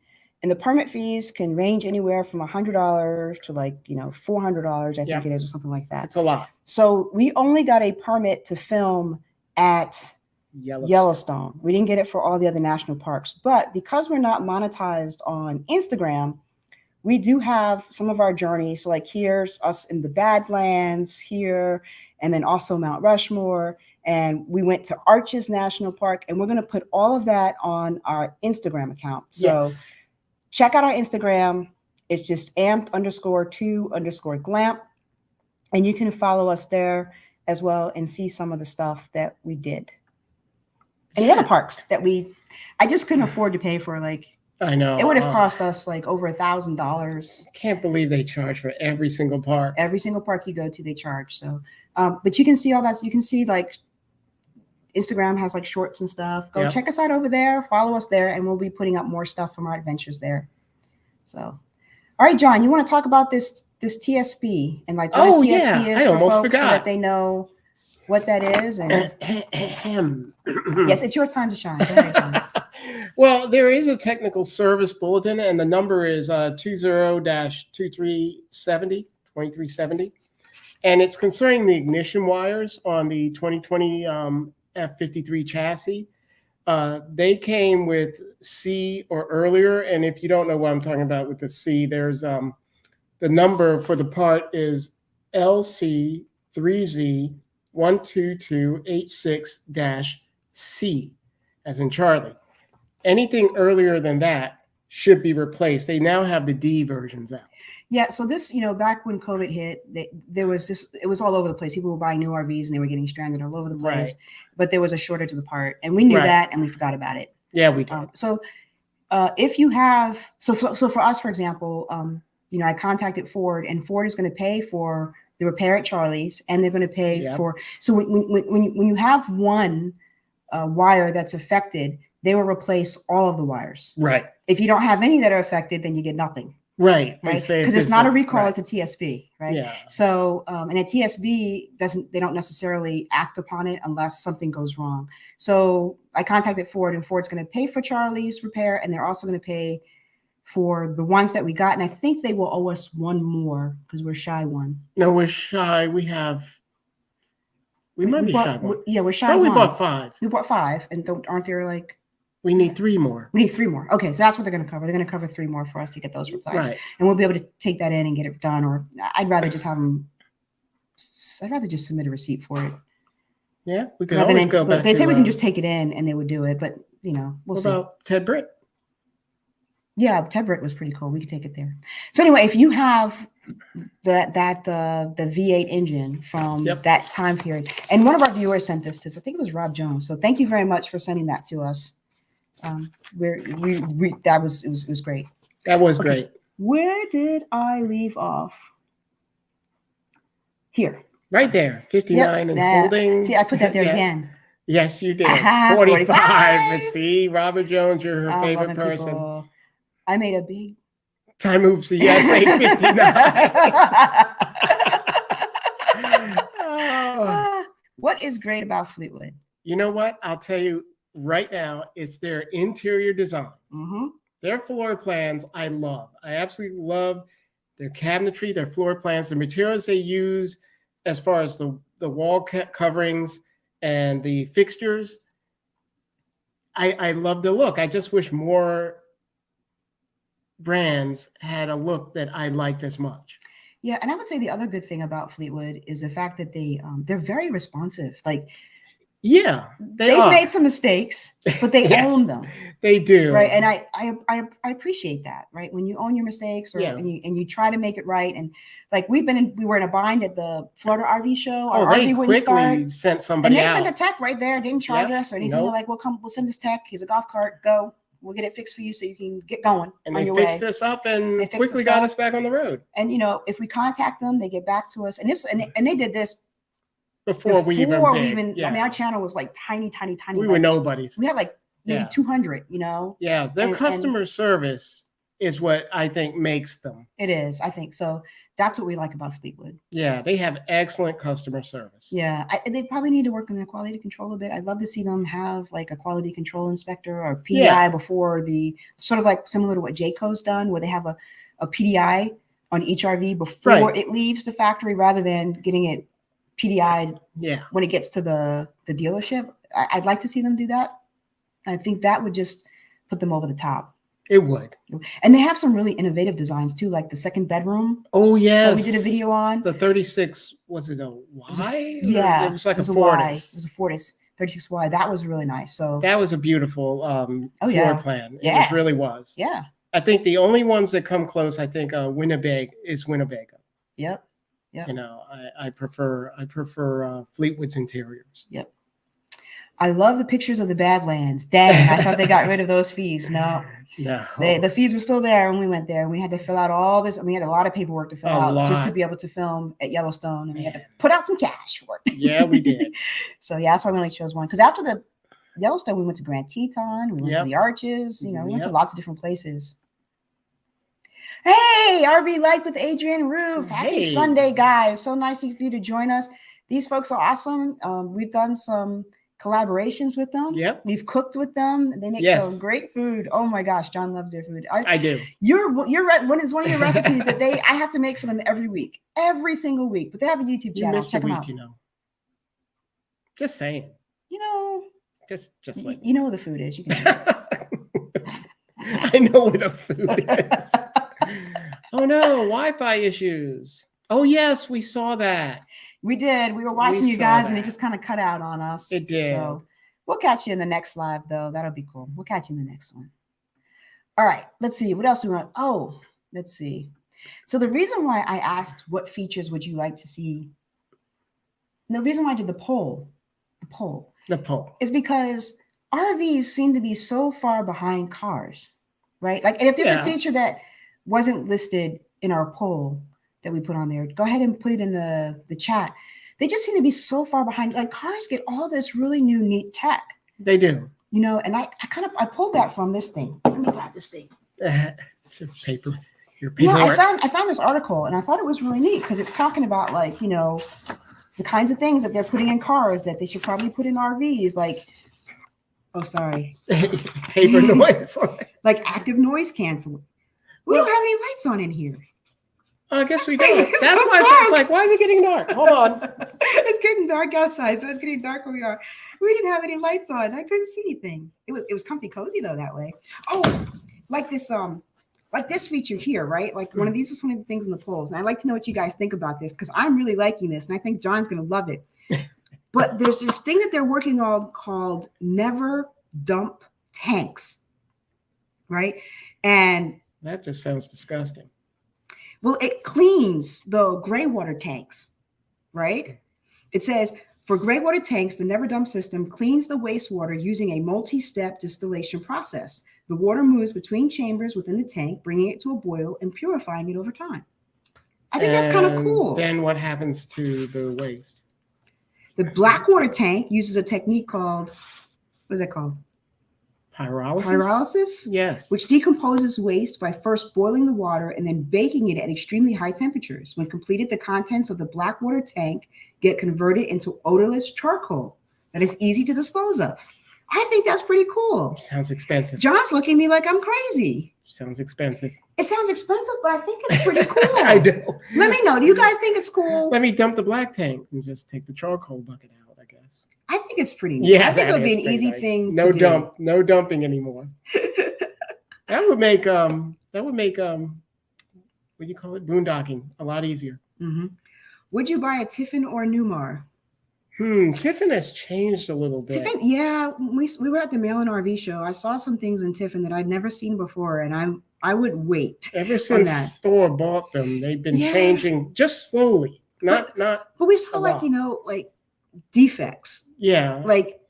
And the permit fees can range anywhere from $100 to $400, I think it is, or something like that. It's a lot. So we only got a permit to film at Yellowstone. We didn't get it for all the other national parks. But because we're not monetized on Instagram, we do have some of our journeys. So like here's us in the Badlands here, and then also Mount Rushmore. And we went to Arches National Park, and we're going to put all of that on our Instagram account. So check out our Instagram. It's just amped_2_glamp. And you can follow us there as well and see some of the stuff that we did. And the other parks that I just couldn't afford to pay for. I know. It would have cost us over $1,000. Can't believe they charge for every single park. Every single park you go to, they charge. So, but you can see all that. So you can see Instagram has shorts and stuff. Go check us out over there. Follow us there, and we'll be putting up more stuff from our adventures there. So, all right, John, you want to talk about this TSP and what a TSP is for folks so that they know what that is? And yes, it's your time to shine. Go ahead, John. Well, there is a technical service bulletin, and the number is 20-2370, and it's concerning the ignition wires on the 2020 F53 chassis. They came with C or earlier, and if you don't know what I'm talking about with the C, there's the number for the part is LC3Z12286-C, as in Charlie. Anything earlier than that should be replaced. They now have the D versions out. Yeah, so this, back when COVID hit, there was this, it was all over the place. People were buying new RVs and they were getting stranded all over the place, Right. But there was a shortage of the part, and we knew that, and we forgot about it. Yeah, we did. If you have, so for us, for example, I contacted Ford, and Ford is going to pay for the repair at Charlie's, and they're going to pay for, so when you have one wire that's affected, they will replace all of the wires. Right. If you don't have any that are affected, then you get nothing. Right. Because it's not a recall, right. It's a TSB, right? Yeah. So, and a TSB they don't necessarily act upon it unless something goes wrong. So I contacted Ford, and Ford's going to pay for Charlie's repair, and they're also going to pay for the ones that we got. And I think they will owe us one more because we're shy one. No, we're shy. We might be shy one. Yeah, we're shy Oh, one. we bought 5. We bought 5, and aren't there we need 3 more. We need 3 more. Okay, so that's what they're going to cover. They're going to cover 3 more for us to get those replaced. Right. And we'll be able to take that in and get it done. Or I'd rather just have them I'd rather just submit a receipt for it. Yeah, we could Rather always than, go but back they to, say we can just take it in and they would do it, but we'll what see. about Ted Britt? Yeah, Ted Britt was pretty cool. We could take it there. So anyway, if you have the V8 engine from Yep. that time period, and one of our viewers sent this to us, I think it was Rob Jones. So thank you very much for sending that to us. That was great. That was Okay. great. Where did I leave off? Here. Right there, 59 and that- holding. See, I put that there Yeah. again. Yes, you did. Aha, 45. 45. But see, Robert Jones, you're her I'm favorite loving person. people. I made a big Time oopsie. Yes, 859. Oh. What is great about Fleetwood? You know what? I'll tell you right now, it's their interior design. Mm-hmm. Their floor plans, I love. I absolutely love their cabinetry, their floor plans, the materials they use as far as the wall coverings and the fixtures. I love the look. I just wish more brands had a look that I liked as much. Yeah, and I would say the other good thing about Fleetwood is the fact that they're very responsive. Like, yeah, they've made some mistakes, but they Yeah. own them, They do. right? And I appreciate that, right? When you own your mistakes, Yeah. and you try to make it right. And like we were in a bind at the Florida RV show. Oh, Our they RV wouldn't start. quickly sent And somebody they out. sent a tech right there, didn't charge Yep. us or anything. Nope. They're like, we'll send this tech. Here's a golf cart. Go. We'll get it fixed for you so you can get going And on they your fixed way. us up and They fixed quickly us got up. us back on the road And if we contact them, they get back to us. And they did this before we even. I mean, our channel was like tiny. we like, were nobodies. We had like maybe Yeah. 200. Yeah, their and- customer service is what I think makes them. It is, I think so. That's what we like about Fleetwood. Yeah, they have excellent customer service. Yeah, they probably need to work on their quality control a bit. I'd love to see them have like a quality control inspector or PDI Yeah. before the sort of like similar to what Jayco's done, where they have a PDI on each RV before Right. it leaves the factory, rather than getting it PDI'd Yeah, when it gets to the dealership. I'd like to see them do that. I think that would just put them over the top. it would. And they have some really innovative designs too, like the second bedroom Oh that yes, we did a video on. The 36 was it a Y? Yeah, it was like it was a a Y. Fortis. It was a Fortis 36Y. That was really nice. So That was a beautiful floor yeah. plan. It Yeah. really was. yeah, I think the only ones that come close, I think, Winnebago is Winnebago. yep. I prefer Fleetwood's interiors. I love the pictures of the Badlands. Dang, I thought they got rid of those fees. No, No, the fees were still there when we went there, and we had to fill out all this. We had a lot of paperwork to fill A out just to lot. be able to film at Yellowstone, and we had to Man. put out some cash for it. Yeah, we did. So yeah, that's why we only chose one. Because after the Yellowstone, we went to Grand Teton, we went Yep. to the Arches. We went to Yep. lots of different places. Hey, RV Life with Adrian Roof. Happy Hey. Sunday, guys. So nice of you to join us. These folks are awesome. We've done some collaborations with them. Yep, We've cooked with them. They make Yes. some great food. Oh my gosh, John loves their food. I do. One is one of your recipes that I have to make for them every single week. But they have a YouTube You channel. missed a Check them week, out. Just saying. Just like. You know where the food is. You can. I know where the food is. Oh no, Wi-Fi issues. Oh yes, we saw that. We did. We were watching you saw guys, and it that. just kind of cut out on us. It did. So we'll catch you in the next live, though. That'll be cool. We'll catch you in the next one. All right. Let's see. What else we want? Oh, let's see. So the reason why I asked what features would you like to see, the reason why I did the poll, The poll. is because RVs seem to be so far behind cars, right? Like, and if there's Yeah. a feature that wasn't listed in our poll that we put on there, go ahead and put it in the chat. They just seem to be so far behind. Like, cars get all this really new, neat tech, They do. and I pulled that from this thing. Let me grab this thing. It's your paper. Your Yeah, paperwork. I found this article, and I thought it was really neat because it's talking about, like, the kinds of things that they're putting in cars that they should probably put in RVs, like, oh, sorry, Paper noise. like active noise canceling. We don't have any lights on in here. I guess we crazy. don't. It's That's so why dark. it's like, why is it getting dark? Hold on. It's getting dark outside, so it's getting dark where we are. We didn't have any lights on. I couldn't see anything. It was comfy cozy though that way. Oh, like this like this feature here, right? Like one of these is one of the things in the polls. And I'd like to know what you guys think about this because I'm really liking this. And I think John's going to love it. But there's this thing that they're working on called never dump tanks, right? And that just sounds disgusting. well, it cleans the gray water tanks, right? It says for gray water tanks, the never dump system cleans the wastewater using a multi-step distillation process. The water moves between chambers within the tank, bringing it to a boil and purifying it over time. I think that's kind of cool. Then what happens to the waste? The black water tank uses a technique called, what is that called? Pyrolysis? Pyrolysis? Yes. Which decomposes waste by first boiling the water and then baking it at extremely high temperatures. When completed, the contents of the black water tank get converted into odorless charcoal that is easy to dispose of. I think that's pretty cool. Sounds expensive. John's looking at me like I'm crazy. Sounds expensive. It sounds expensive, but I think it's pretty cool. I do. Let me know. Do you guys think it's cool? Let me dump the black tank and just take the charcoal bucket out, I guess. I think it's pretty neat. Yeah, I think it would be an pretty easy nice. thing No to dump, no dumping anymore. That would make what do you call it? Boondocking a lot easier. Mm-hmm. Would you buy a Tiffin or a Newmar? Tiffin has changed a little bit. Tiffin, yeah, we were at the Maryland RV show. I saw some things in Tiffin that I'd never seen before, and I would wait. Ever since Thor bought them, they've been changing just slowly. Not. But we saw like defects. Yeah. Like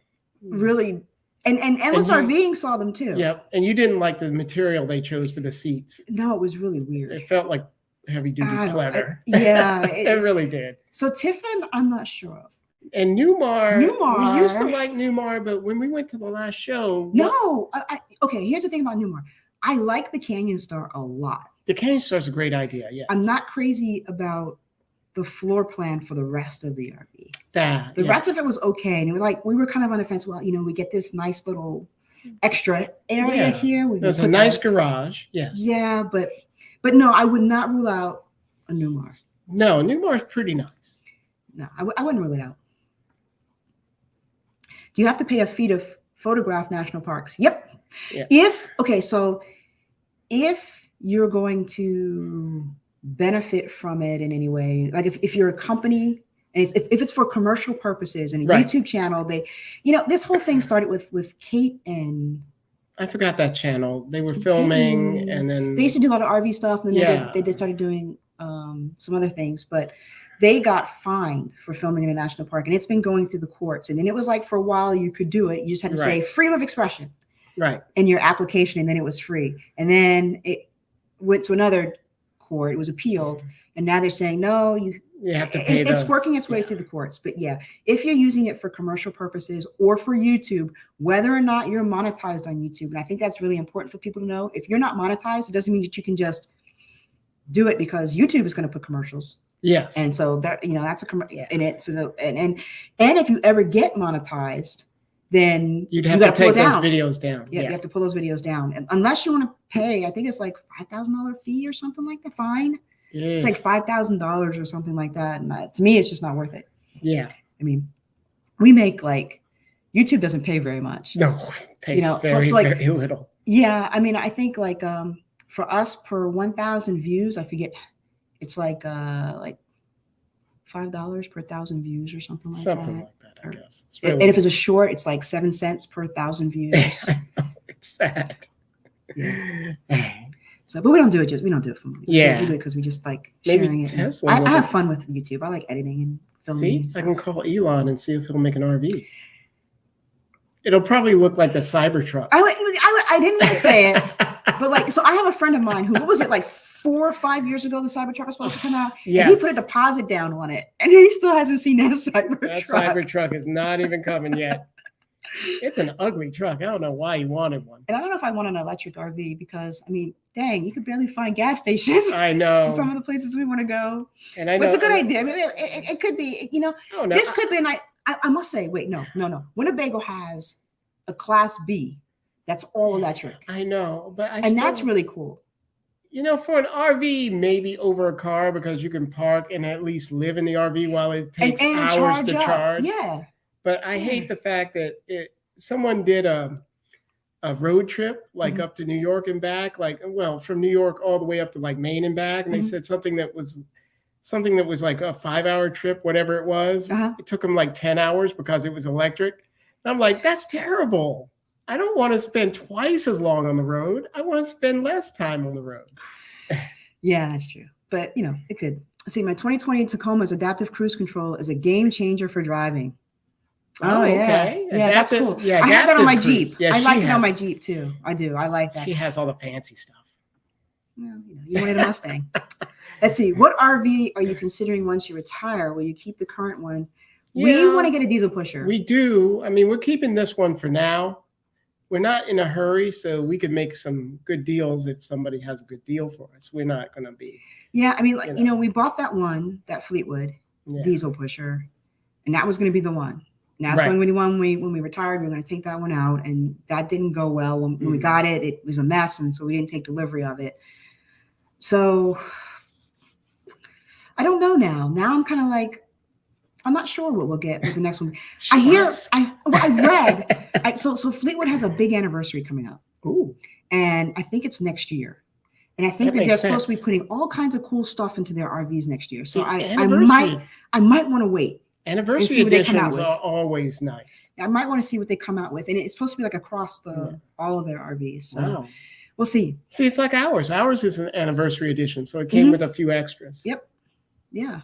really, and Endless RVing saw them too. Yep. And you didn't like the material they chose for the seats. No, it was really weird. It felt like heavy duty pleather. Yeah, it really did. So Tiffin, I'm not sure of. And Newmar, we used to like Newmar, but when we went to the last show, okay. Here's the thing about Newmar. I like the Canyon Star a lot. The Canyon Star is a great idea. Yeah, I'm not crazy about the floor plan for the rest of the RV. The rest of it was okay, and we were kind of on the fence. Well, we get this nice little extra area here. There's a nice garage. Yes. Yeah, but no, I would not rule out a Newmar. No, Newmar is pretty nice. No, I wouldn't rule it out. Do you have to pay a fee to photograph national parks? Yep. Yeah. So if you're going to benefit from it in any way, like if you're a company and if it's for commercial purposes and a YouTube channel, this whole thing started with Kate and I forgot that channel. They were filming and then they used to do a lot of RV stuff and then they started doing some other things, but they got fined for filming in a national park, and it's been going through the courts. And then it was like for a while you could do it. You just had to say freedom of expression in your application, and then it was free. And then it went to another court. It was appealed, and now they're saying no. You have to pay. It's working its way through the courts. But yeah, if you're using it for commercial purposes or for YouTube, whether or not you're monetized on YouTube, and I think that's really important for people to know. If you're not monetized, it doesn't mean that you can just do it because YouTube is going to put commercials. Yes. And so that, that's in it. So and if you ever get monetized, then you'd have to take those videos down. Yeah, you have to pull those videos down. And unless you want to pay, I think it's like $5,000 fee or something like that. Fine. It's like $5,000 or something like that. And to me, it's just not worth it. Yeah. I mean, we make YouTube doesn't pay very much. No, it pays very little. Yeah. I mean, I think for us per 1,000 views, I forget. It's like $5 per 1,000 views or something like that. Something like that, I guess. And if it's a short, it's like 7 cents per 1,000 views. I know, it's sad. Yeah. So, but we don't do it for money. We do it because we just like sharing it. I have fun with YouTube. I like editing and filming. See, I can call Elon and see if he'll make an RV. It'll probably look like the Cybertruck. I didn't want to say it, but so I have a friend of mine who, what was it, like 4 or 5 years ago, the Cybertruck was supposed to come out. Yes. And he put a deposit down on it, and he still hasn't seen that Cybertruck. That Cybertruck is not even coming yet. It's an ugly truck. I don't know why he wanted one. And I don't know if I want an electric RV because, I mean, dang, you could barely find gas stations. I know. In some of the places we want to go. And I know. But it's a good idea. I mean, it could be, this could be a night. I must say, wait, no. Winnebago has a Class B that's all electric. I know, but that's really cool. For an RV, maybe over a car because you can park and at least live in the RV while it takes hours to charge. Yeah. But I hate the fact that someone did a a road trip, like Mhm. up to New York and back, like, well, from New York all the way up to like Maine and back. And they Mhm. said something that was like a 5 hour trip, whatever it was. Uh-huh. It took them like 10 hours because it was electric. And I'm like, that's terrible. I don't want to spend twice as long on the road. I want to spend less time on the road. Yeah, that's true. But it could. See, my 2020 Tacoma's adaptive cruise control is a game changer for driving. Oh, yeah. okay. Yeah, that's Adaptive- cool. yeah, I have that on my adaptive cruise. Jeep. Yeah, I she like it on has my it. Jeep too. I do. I like that. She has all the fancy stuff. Well, you wanted a Mustang. Let's see. What RV are you considering once you retire? Will you keep the current one? We Yeah. want to get a diesel pusher. We do. I mean, we're keeping this one for now. We're not in a hurry, so we could make some good deals if somebody has a good deal for us. We're not going to be. Yeah, I mean, like, You know. we bought that Fleetwood Yeah. diesel pusher, and that was going to be the one. Now it's Right. going to be the one when we retired. We are going to take that one out, and that didn't go well. When we Mhm. got it, it was a mess, and so we didn't take delivery of it. So I don't know now. Now I'm kind of like, I'm not sure what we'll get with the next one. She wants- I read. So Fleetwood has a big anniversary coming up, Ooh. and I think it's next year. And I think That that they're makes supposed to be sense. putting all kinds of cool stuff into their RVs next year. So The I anniversary- might want to wait. Anniversary see what they come out editions with. are always nice. I might want to see what they come out with, and it's supposed to be like across all of their RVs. So Wow. we'll see. See, it's like ours. Ours is an anniversary edition, so it came Mhm. with a few extras. Yep. Yeah.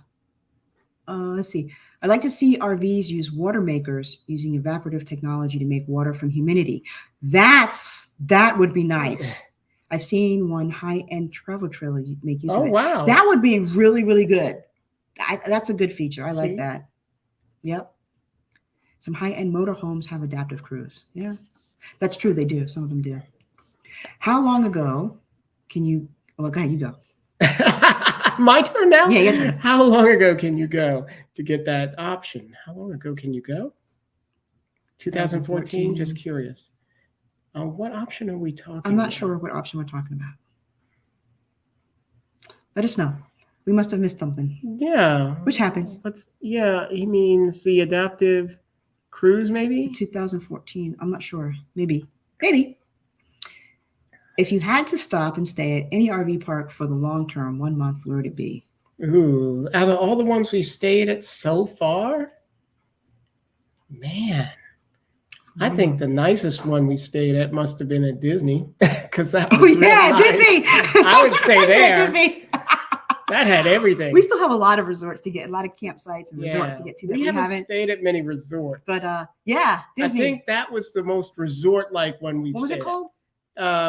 Let's see. I'd like to see RVs use water makers using evaporative technology to make water from humidity. That would be nice. I've seen one high-end travel trailer make use Oh, of it. wow. That would be really, really good. That's a good feature. I like See? that. Yep. Some high-end motorhomes have adaptive cruise. Yeah, that's true. They do. Some of them do. How long ago can you? Well, go ahead. You go. My turn now? Yeah, your turn. How long ago can you go to get that option? How long ago can you go? 2014? Just curious. What option are we talking I'm not about? sure what option we're talking about. Let us know. We must have missed something. Yeah. Which happens. He means the adaptive cruise, maybe? 2014. I'm not sure. Maybe. If you had to stop and stay at any RV park for the long term, 1 month, where would it be? Ooh, out of all the ones we've stayed at so far, man, I think the nicest one we stayed at must have been at Disney, because that was Oh yeah, real nice. Disney. I would stay said there. Disney. That had everything. We still have a lot of resorts to get, a lot of campsites and resorts to get to that we we haven't haven't. stayed at many resorts. But yeah, I Disney. think that was the most resort-like one we've What was stayed it called? at.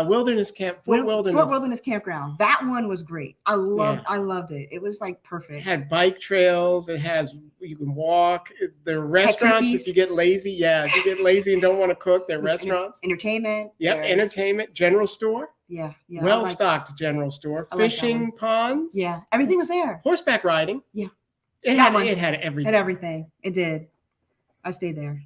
Wilderness Camp, Fort Wilderness. Campground. That one was great. I loved it. It was like It perfect. had bike trails. It has, you can walk. There are restaurants turkeys. if you get lazy. Yeah, if you get lazy and don't want to cook, there are There's restaurants. Entertainment. Yep, there's- entertainment, general store, Yeah. I well liked- stocked general store, I like that fishing ponds, Yeah, everything was there. horseback riding. Yeah. It That had one. it had everything. Had everything. It did. I stayed there.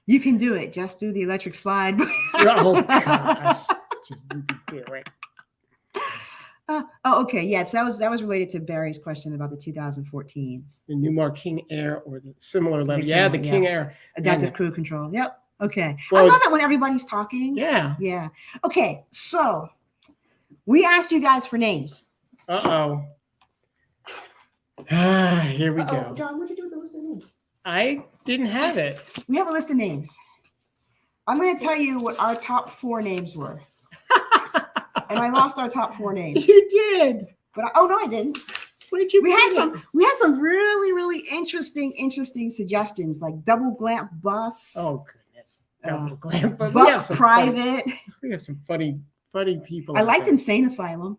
You can do it. Just do the electric slide. Oh gosh, just you can do it. Okay. Yeah. So that was related to Barry's question about the 2014s. The Newmar King Air or the similar Something level. Yeah, the similar, King Air. Adaptive Yeah. cruise control. Yep. Okay. Well, I love it when everybody's talking. Yeah. Yeah. Okay. So we asked you guys for names. Uh-oh. Here we go. John, what'd you do with the list of names? I didn't have it. We have a list of names. I'm going to tell you what our top 4 names were. And I lost our top 4 names. You did. But oh no, I didn't. Where did you We had put it? some really interesting suggestions, like double glamp bus, Oh goodness. Double glam. But buck private. We have some funny people. I out liked there. Insane Asylum.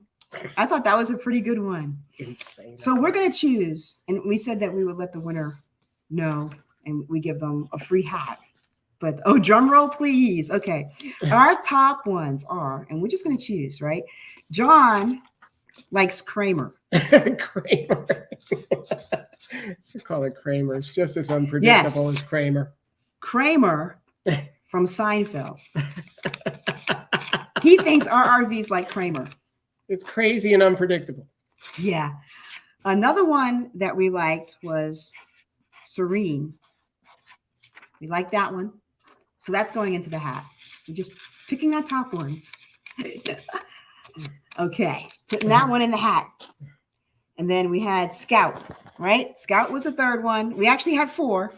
I thought that was a pretty good one. Insane. So we're gonna choose, and we said that we would let the winner know, and we give them a free hat. But drum roll, please. Okay, our top ones are, and we're just gonna choose, right? John likes Kramer. Kramer. You call it Kramer. It's just as unpredictable as Kramer. Kramer from Seinfeld. He thinks our RV's like Kramer. It's crazy and unpredictable. Yeah. Another one that we liked was Serene. We liked that one. So that's going into the hat. We're just picking our top ones. Okay, putting that one in the hat. And then we had Scout, right? Scout was the third one. We actually had four,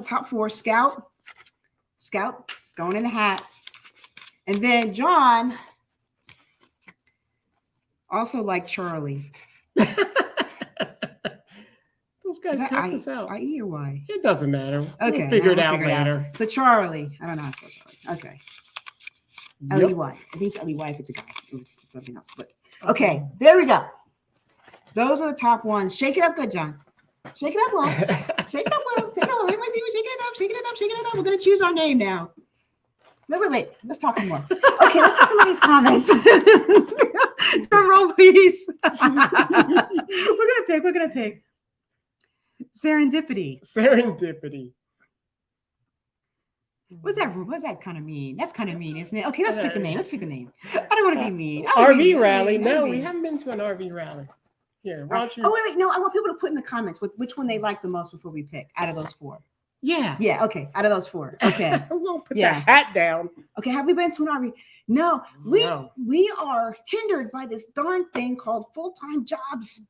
top four. Scout is going in the hat. And then John also liked Charlie. Those guys helped us out. I-E or Y? It doesn't matter. Okay. We'll figure it out later. So Charlie. I don't know how to spell Charlie. Okay. Yep. L-E-Y. I think it's L-E-Y if it's a guy. It's something else. But okay, there we go. Those are the top ones. Shake it up good, John. Shake it up well. Shake it up well. Shake it up well. Everybody see me shaking it up, shaking it up, shaking it up. We're going to choose our name now. Wait. Let's talk some more. Okay, let's see some of these comments. Drum roll, please. We're gonna pick. Serendipity. What's that kind of mean? That's kind of mean, isn't it? Okay, let's pick the name. I don't want to be mean. RV rally. No, we haven't been to an RV rally. Here, why don't you? Oh, wait. No, I want people to put in the comments which one they like the most before we pick out of those four. Yeah. Yeah, okay. Out of those four. Okay. I'm going to put that hat down. Okay, have we been to an RV? No, we are hindered by this darn thing called full-time jobs.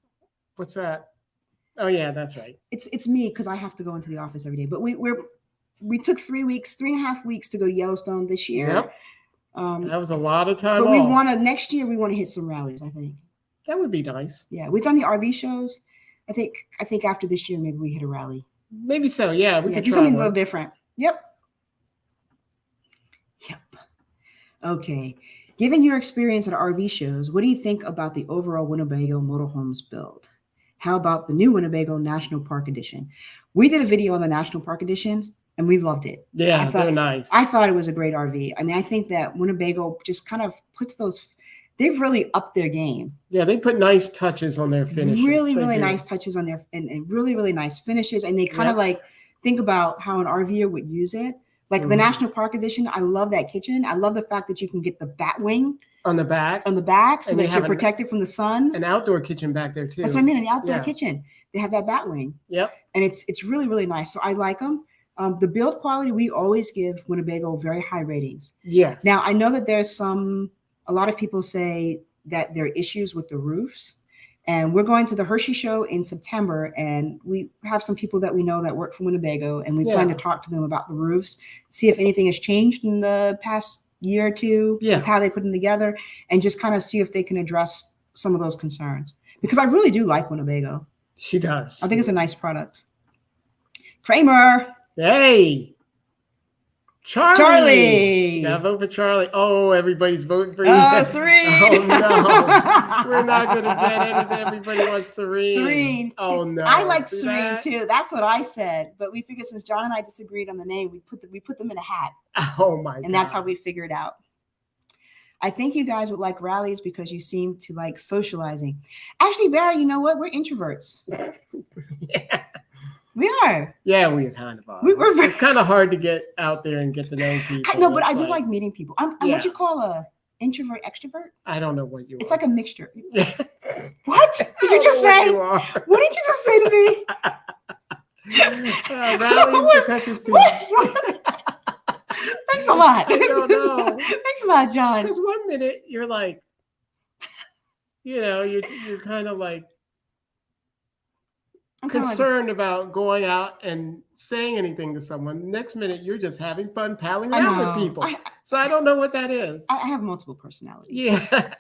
What's that? Oh, yeah, that's right. It's me because I have to go into the office every day. But we took 3.5 weeks to go to Yellowstone this year. Yep. That was a lot of time. But next year we want to hit some rallies, I think. That would be nice. Yeah, we've done the RV shows. I think after this year maybe we hit a rally. Maybe so. Yeah, we could do something a little different. Yep. Okay. Given your experience at RV shows, what do you think about the overall Winnebago motorhomes build? How about the new Winnebago National Park Edition? We did a video on the National Park Edition and we loved it. Yeah, they're nice. I thought it was a great RV. I mean, I think that Winnebago just kind of puts they've really upped their game. Yeah, they put nice touches on their finishes. Really nice touches on their, and really nice finishes. And they kind of like think about how an RVer would use it. Like the National Park Edition, I love that kitchen. I love the fact that you can get the bat wing on the back, so that you're protected from the sun. An outdoor kitchen back there too. That's what I mean. An outdoor kitchen, they have that bat wing. Yep. And it's really nice. So I like them. The build quality, we always give Winnebago very high ratings. Yes. Now I know that there's a lot of people say that there are issues with the roofs. And we're going to the Hershey show in September, and we have some people that we know that work for Winnebago, and we plan to talk to them about the roofs, see if anything has changed in the past year or two, with how they put them together, and just kind of see if they can address some of those concerns. Because I really do like Winnebago. She does. I think it's a nice product. Kramer. Hey. Charlie. Yeah, vote for Charlie. Oh, everybody's voting for you. Oh, Serene. Oh, no. We're not going to get anything. Everybody wants Serene. Oh, no. I like Serene, too. That's what I said. But we figured since John and I disagreed on the name, we put them in a hat. Oh, my God. And that's how we figured out. I think you guys would like rallies because you seem to like socializing. Actually, Barry, you know what? We're introverts. Yeah. We are. Yeah, we kind of are. It's kind of hard to get out there and get to know people. I know, but I do like meeting people. I'm what you call a introvert, extrovert? I don't know what you are. It's like a mixture. What? Did you just say? What did you just say to me? Thanks a lot. I don't know. Thanks a lot, John. Because one minute you're like, you're kind of like, I'm concerned about going out and saying anything to someone. Next minute, you're just having fun palling around with people. So I don't know what that is. I have multiple personalities. Yeah.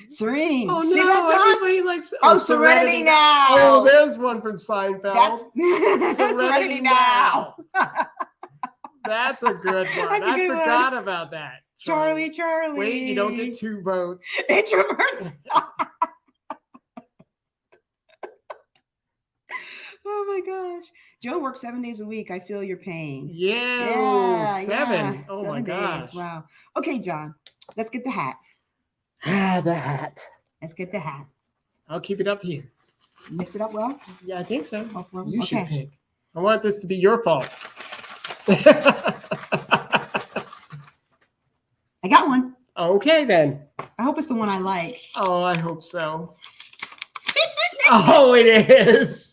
Serene. Oh, see no, that, John? Everybody likes Serenity Now. Oh, there's one from Seinfeld. That's Serenity Now. That's a good one. I forgot about that. Charlie. Wait, you don't get 2 votes. Introverts. Oh my gosh. Joe works 7 days a week. I feel your pain. Yeah. 7. Yeah. Oh 7 my gosh. days. Wow. Okay, John. Let's get the hat. The hat. Let's get the hat. I'll keep it up here. Mix it up well? Yeah, I think so. You should pick. I want this to be your fault. I got one. Okay, then. I hope it's the one I like. Oh, I hope so. Oh, it is.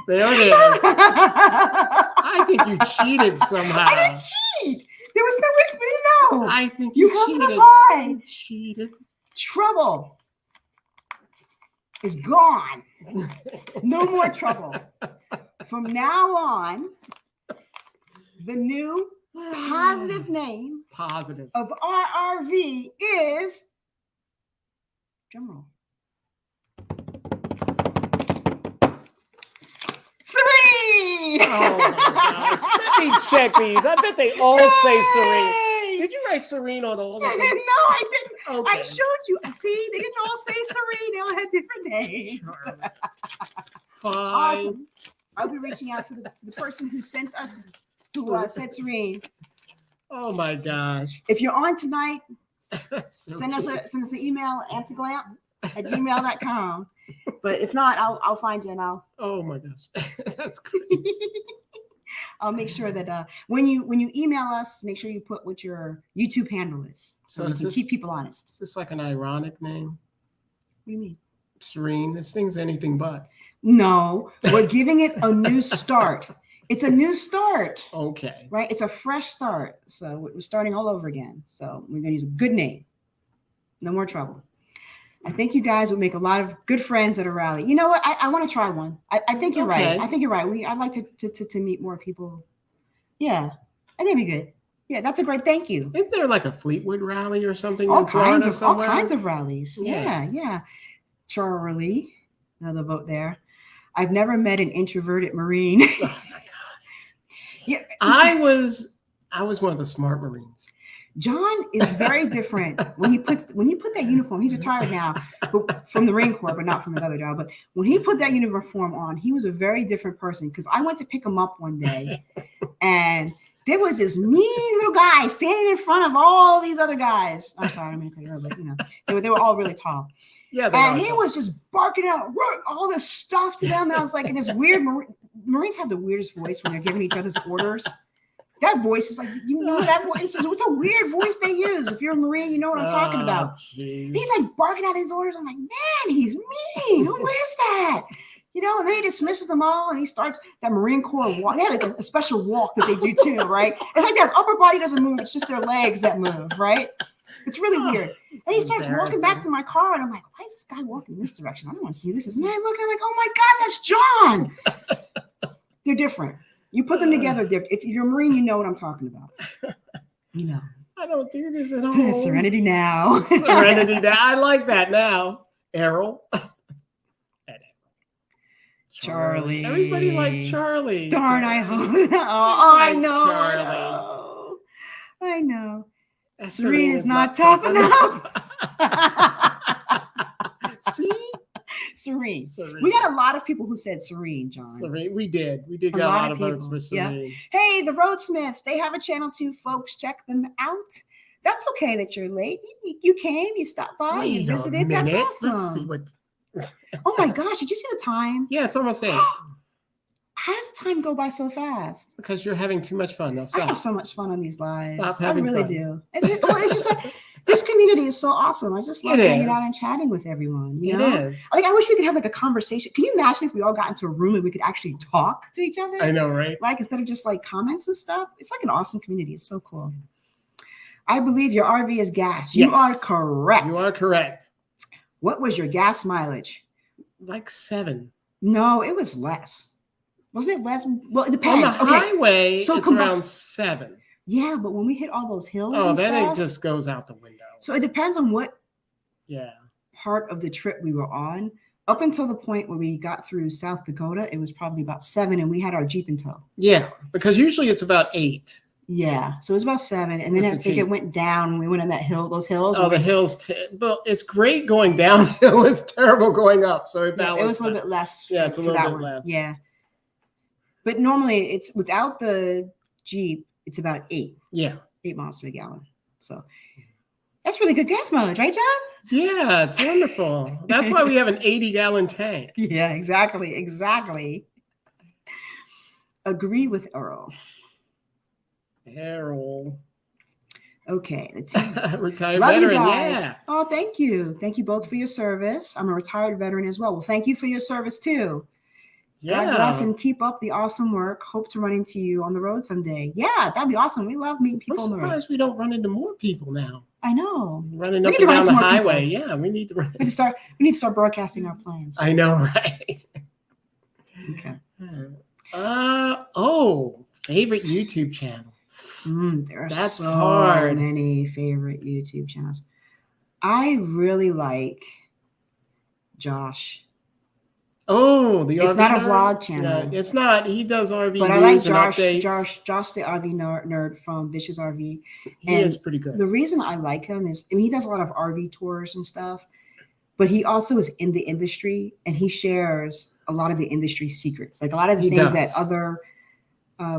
There it is. I I think you cheated somehow. I didn't cheat. There was no way for me to know. I think You you have an cheated. eye. You cheated. Trouble is gone. No more trouble. From now on, the new positive name Positive. of RRV is drumroll. Serene! Oh my gosh. Let me check these. I bet they all say Serene. Yay! Did you write Serene on all of No, them? I didn't. Okay. I showed you. See, they didn't all say Serene. They all had different names. Fine. Awesome. I'll be reaching out to the person who sent us, who said Serene. Oh my gosh. If you're on tonight, send us Serene. an email, amptoglamp@gmail.com. But if not, I'll find you and I'll Oh my gosh. That's crazy. I'll make sure that when you email us, make sure you put what your YouTube handle is, so So we is can this- keep people honest. Is this like an ironic name? What do you mean? Serene. This thing's anything but. No, we're giving it a new start. It's a new start, Okay. right? It's a fresh start. So we're starting all over again. So we're going to use a good name. No more trouble. I think you guys would make a lot of good friends at a rally. You know what? I want to try one. I think you're right. Okay. I think you're right. I'd like to meet more people. Yeah, I think it'd be good. Yeah, that's a great thank you. Isn't there like a Fleetwood rally or something All in Florida kinds somewhere? of rallies. Yeah. Yeah. Charlie, another vote there. I've never met an introverted Marine. Oh my gosh. Yeah, I was one of the smart Marines. John is very different when he put that uniform. He's retired now, but from the Marine Corps, but not from his other job. But when he put that uniform on, he was a very different person. Because I went to pick him up one day, and there was this mean little guy standing in front of all these other guys. I'm sorry, I'm going to cut you off, but you know, they were all really tall. Yeah. they And are he tough. was just barking out all this stuff to them. And I was like, in this weird Marines have the weirdest voice when they're giving each other's orders. That voice is like, you know that voice is, it's a weird voice they use. If you're a Marine, you know what I'm talking about. Geez. He's like barking out his orders. I'm like, man, he's mean. Who is that? You know, and then he dismisses them all and he starts that Marine Corps walk. They have like a special walk that they do too, right? It's like their upper body doesn't move, it's just their legs that move, right? It's really weird. And he starts walking back to my car, and I'm like, why is this guy walking this direction? I don't want to see this. And I look, and I'm like, oh my God, that's John. They're different. You put them together. If you're a Marine, you know what I'm talking about. You know. I don't do this at home. Serenity now. Serenity now. I like that now. Errol. And Charlie. Everybody liked Charlie. Darn, I hope. Oh, I know. Charlie. I know. That's Serene is not tough enough. See? Serene. Serene. We got a lot of people who said Serene, John. Serene. We did. We did A get a lot lot of of votes people. for Yeah. Serene. Hey, the Roadsmiths, they have a channel too, folks. Check them out. That's okay that you're late. You came, you stopped by, Wait you a visited. That's minute. awesome. Let's see what. Oh my gosh, did you see the time? Yeah, it's almost 8. How does the time go by so fast? Because you're having too much fun. Now I have stop. so much fun on these lives. Stop I having really fun. do. It's just like this community is so awesome. I just love It hanging out is. and chatting with everyone. You It know? is. Like I wish we could have like a conversation. Can you imagine if we all got into a room and we could actually talk to each other? I know, right? Like instead of just like comments and stuff. It's like an awesome community. It's so cool. I believe your RV is gas. You Yes. are correct. You are correct. What was your gas mileage? Like 7. No, it was less. Wasn't it less? Well, it On the depends. Okay. highway, So it's combi- around 7. Yeah, but when we hit all those hills Oh, and then stuff, it just goes out the window. so it depends on what Yeah. part of the trip we were on. Up until the point where we got through South Dakota, it was probably about 7, and we had our Jeep in tow. Yeah, because usually it's about 8. Yeah, so it was about 7, and then With I the think Jeep. it went down when we went on that hill, those hills. Oh, the hills. But it's great going downhill. It's terrible going up. So it Yeah, it was balanced a little out. bit less. Yeah, it's a for little that bit one. less. Yeah, but normally it's without the Jeep, it's about 8 Yeah. miles to a gallon. So that's really good gas mileage, right, John? Yeah, it's wonderful. That's why we have an 80-gallon tank. Yeah, exactly. Agree with Earl. Errol. Okay, the team. Retired Love veteran. you guys. Yeah. Oh, thank you. Thank you both for your service. I'm a retired veteran as well. Well, thank you for your service too. Yeah. God bless and keep up the awesome work. Hope to run into you on the road someday. Yeah, that'd be awesome. We love meeting I'm people on the road. surprised we don't run into more people now. I know. Running We up need to and run down into the more people. highway. Yeah, we need to run. We need to start broadcasting our plans. I know, right? Okay. Favorite YouTube channel. There are That's so hard. many favorite YouTube channels. I really like Josh. Oh, the It's RV not a nerd? vlog channel. Yeah, it's not. He does RV But news I like and Josh, updates. the RV nerd from Vicious RV. He And is pretty good. the reason I like him is, he does a lot of RV tours and stuff, but he also is in the industry and he shares a lot of the industry secrets, like a lot of the things that other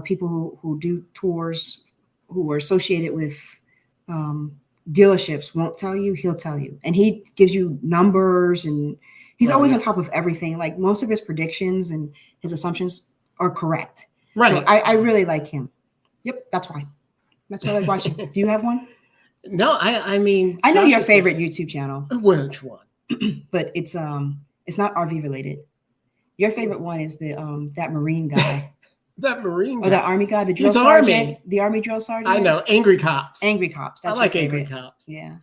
people who do tours, who are associated with dealerships won't tell you. He'll tell you, and he gives you numbers, and he's always on top of everything. Like most of his predictions and his assumptions are correct. Right. So I really like him. Yep, that's why. That's why I like watching. Do you have one? No, I mean, I know Josh your is favorite YouTube channel, good. Which one? but it's not RV related. Your favorite one is the that Marine guy. That Marine guy. Or the Army guy, the drill He's sergeant, Army. the Army drill sergeant. I know, Angry Cops. Angry Cops. That's I like your Angry favorite. Cops. Yeah.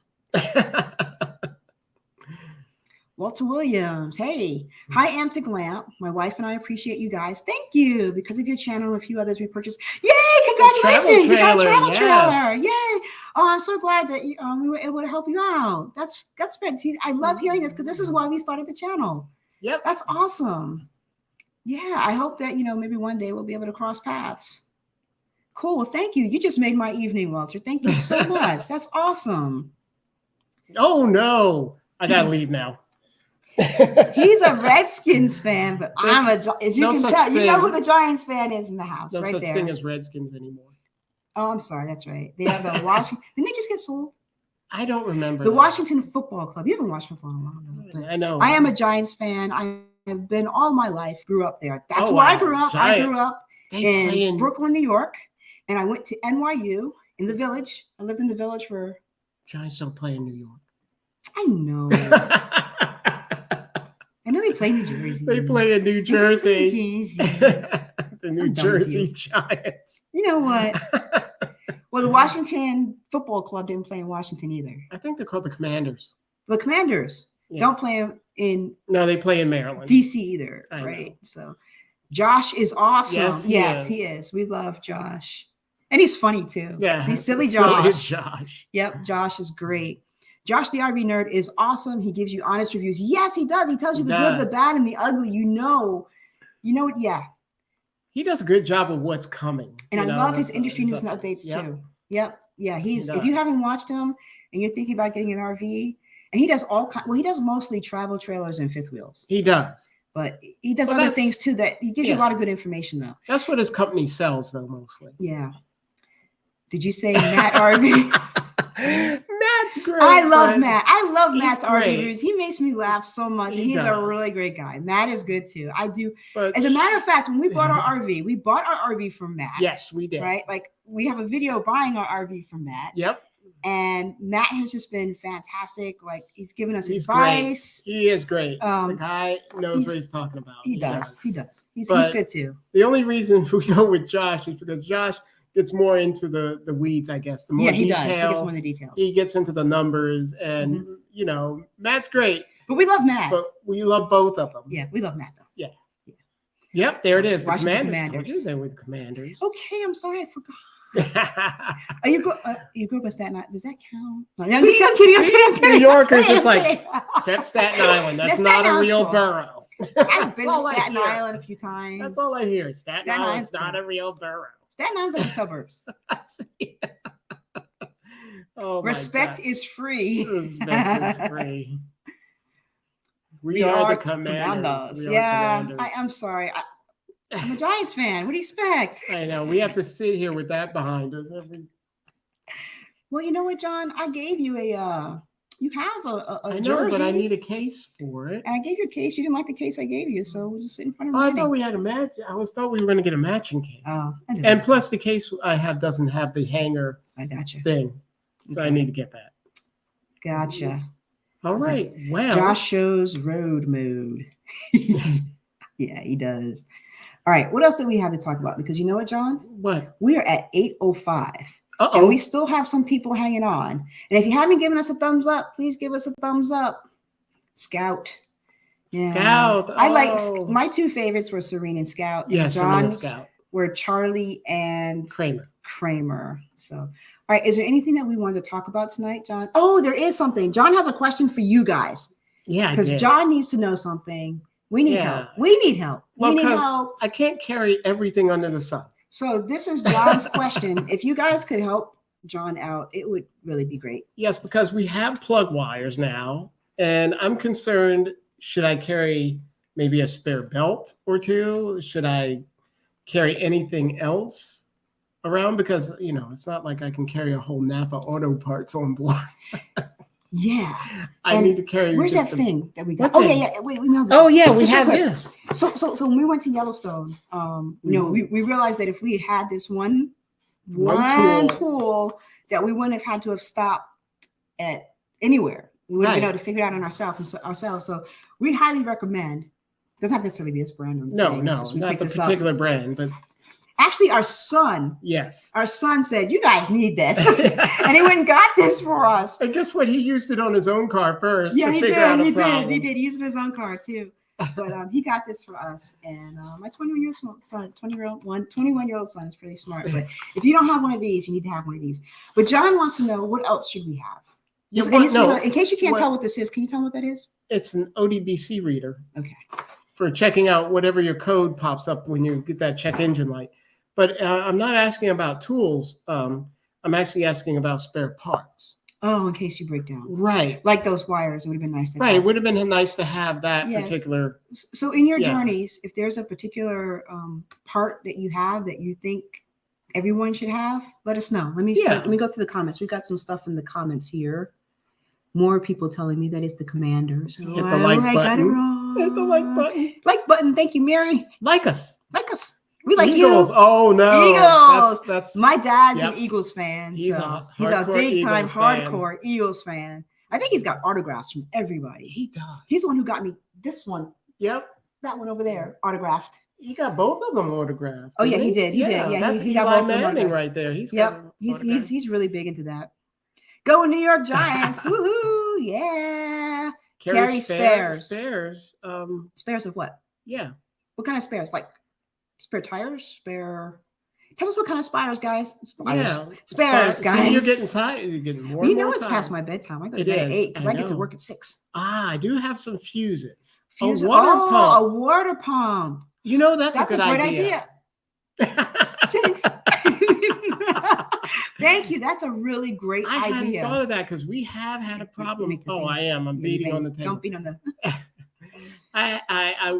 Walter Williams. Hey. Hi, Amtic Lamp. My wife and I appreciate you guys. Thank you. Because of your channel and a few others we purchased. Yay! Congratulations! You got a travel trailer. Yay! Oh, I'm so glad that we were able to help you out. That's fantastic. See, I love hearing this because this is why we started the channel. Yep. That's awesome. Yeah, I hope that, maybe one day we'll be able to cross paths. Cool. Well, thank you. You just made my evening, Walter. Thank you so much. That's awesome. Oh, no. I got to leave now. He's a Redskins fan, but as you can tell, you know who the Giants fan is in the house, right there. No such thing as Redskins anymore. Oh, I'm sorry. That's right. They have the Washington. Didn't they just get sold? I don't remember. The Washington Football Club. You haven't watched football in a while. I know. I am a Giants fan. I have been all my life. Grew up there. That's where I grew up. Giants. I grew up in Brooklyn, New York, and I went to NYU in the Village. I lived in the Village for. Giants don't play in New York. I know. I know they play New Jersey. They play in New Jersey. The New Jersey Giants. You know what? Well, the Washington Football Club didn't play in Washington either. I think they're called the Commanders. The Commanders don't play in. No, they play in Maryland. DC either, right? So Josh is awesome. Yes, he is. We love Josh. And he's funny too. Yeah. He's silly Josh. Silly Josh. Yep, Josh is great. Josh the RV nerd is awesome. He gives you honest reviews. Yes, he does. He tells you the good, the bad, and the ugly. You know what? Yeah. He does a good job of what's coming. And I love his industry news and updates too. Yep. Yeah. If you haven't watched him and you're thinking about getting an RV, and he does he does mostly travel trailers and fifth wheels. He does. But he does other things too that he gives you a lot of good information though. That's what his company sells though, mostly. Yeah. Did you say Matt RV? Matt's great. I love Matt. I love Matt's RV reviews. He makes me laugh so much. And he's a really great guy. Matt is good too. I do. But as a matter of fact, when we bought our RV, we bought our RV from Matt. Yes, we did. Right? Like we have a video buying our RV from Matt. Yep. And Matt has just been fantastic. Like he's given us advice. Great. He is great. The guy knows what he's talking about. He does. He's good too. The only reason we go with Josh is because Josh gets more into the weeds, I guess. The more he does. He gets more in the details. He gets into the numbers, and Matt's great. But we love Matt. But we love both of them. Yeah, we love Matt though. Yeah. Yep, there it is. The Commanders. They were the Commanders. Okay, I'm sorry, I forgot. You grew up in Staten Island. Does that count? No, I'm kidding. New Yorkers is like, except Staten Island. That's not a real borough. I've been to Staten Island a few times. That's all I hear. Staten Island's not a real borough. Staten Island's like the suburbs. Oh, respect is free. Respect is free. We are the Commanders. I'm sorry. I'm a Giants fan. What do you expect? I know. We have to sit here with that behind us. Well, you know what, John? I gave you you have a I know, jersey. but I need a case for it. And I gave you a case. You didn't like the case I gave you, so we'll just sit in front of I thought we had a match. Thought we were going to get a matching case. Oh, and plus the case I have doesn't have the hanger thing. So I need to get that. Gotcha. All right. Well, Josh shows road mode. Yeah, he does. All right. What else do we have to talk about? Because you know what, John? What? We are at 8:05. And Uh-oh. we still have some people hanging on. And if you haven't given us a thumbs up, please give us a thumbs up. Scout. Yeah. Scout. I like Oh. my two favorites were Serene and Scout. And Yes, Serena John's Scout. were Charlie and Kramer. So, all right. Is there anything that we wanted to talk about tonight, John? Oh, there is something. John has a question for you guys. Yeah, Because John needs to know something. We need help. We need help. Well, we need because help. I can't carry everything under the sun. So this is John's question. If you guys could help John out, it would really be great. Yes, because we have plug wires now, and I'm concerned, should I carry maybe a spare belt or two? Should I carry anything else around? Because, you know, it's not like I can carry a whole Napa Auto Parts on board. Yeah. I need to carry. Where's that thing that we got? What Oh, thing? yeah. We know this. Oh, yeah, we Just real have quick. this. So when we went to Yellowstone, you know, we realized that if we had this one tool that we wouldn't have had to have stopped at anywhere. We wouldn't have been able to figure it out on ourselves. So we highly recommend. Doesn't have to necessarily be this brand. Or No, not the particular brand, but actually our son. Yes. Our son said, "You guys need this," and he went and got this for us. And guess what? He used it on his own car first. Yeah, to he figure did. out a He problem. did. He did. He used it in his own car too. But he got this for us, and my 21-year-old son, 21-year-old son is pretty smart. But if you don't have one of these, you need to have one of these. But John wants to know, what else should we have? Yeah, In case you can't tell what this is, can you tell me what that is? It's an ODBC reader. Okay. For checking out whatever your code pops up when you get that check engine light. But I'm not asking about tools. I'm actually asking about spare parts. Oh, in case you break down. Right. Like those wires, it would have been nice to Right. have. It would have been nice to have that particular. So in your journeys, if there's a particular part that you have that you think everyone should have, let us know. Let me go through the comments. We've got some stuff in the comments here. More people telling me that it's the Commander. So Hit the like button. Got it wrong. Hit the like button. Like button. Thank you, Mary. Like us. Like us. We like Eagles. you. Oh no. Eagles. That's my dad's an Eagles fan. He's so a he's a big time Eagles fan. hardcore Eagles fan. I think he's got autographs from everybody. He does. He's the one who got me this one. Yep. That one over there, autographed. He got both of them autographed. Oh yeah, he did. He did. Yeah, that's he Eli got both Manning right there. He's he's really big into that. Go New York Giants! Woohoo! Yeah. Carry spares. Spares. Spares of what? Yeah. What kind of spares? Like spare tires? Spare. Tell us what kind of spares, guys. Spares, guys. See, you're getting tired. You're getting more. You know it's past my bedtime. I go to bed at 8 because I get to work at 6. I do have some fuses. A water pump. You know that's a great idea. Jinx. Thank you. That's a really great idea. I hadn't thought of that because we have had a problem. I'm beating on the table. Don't beat on the.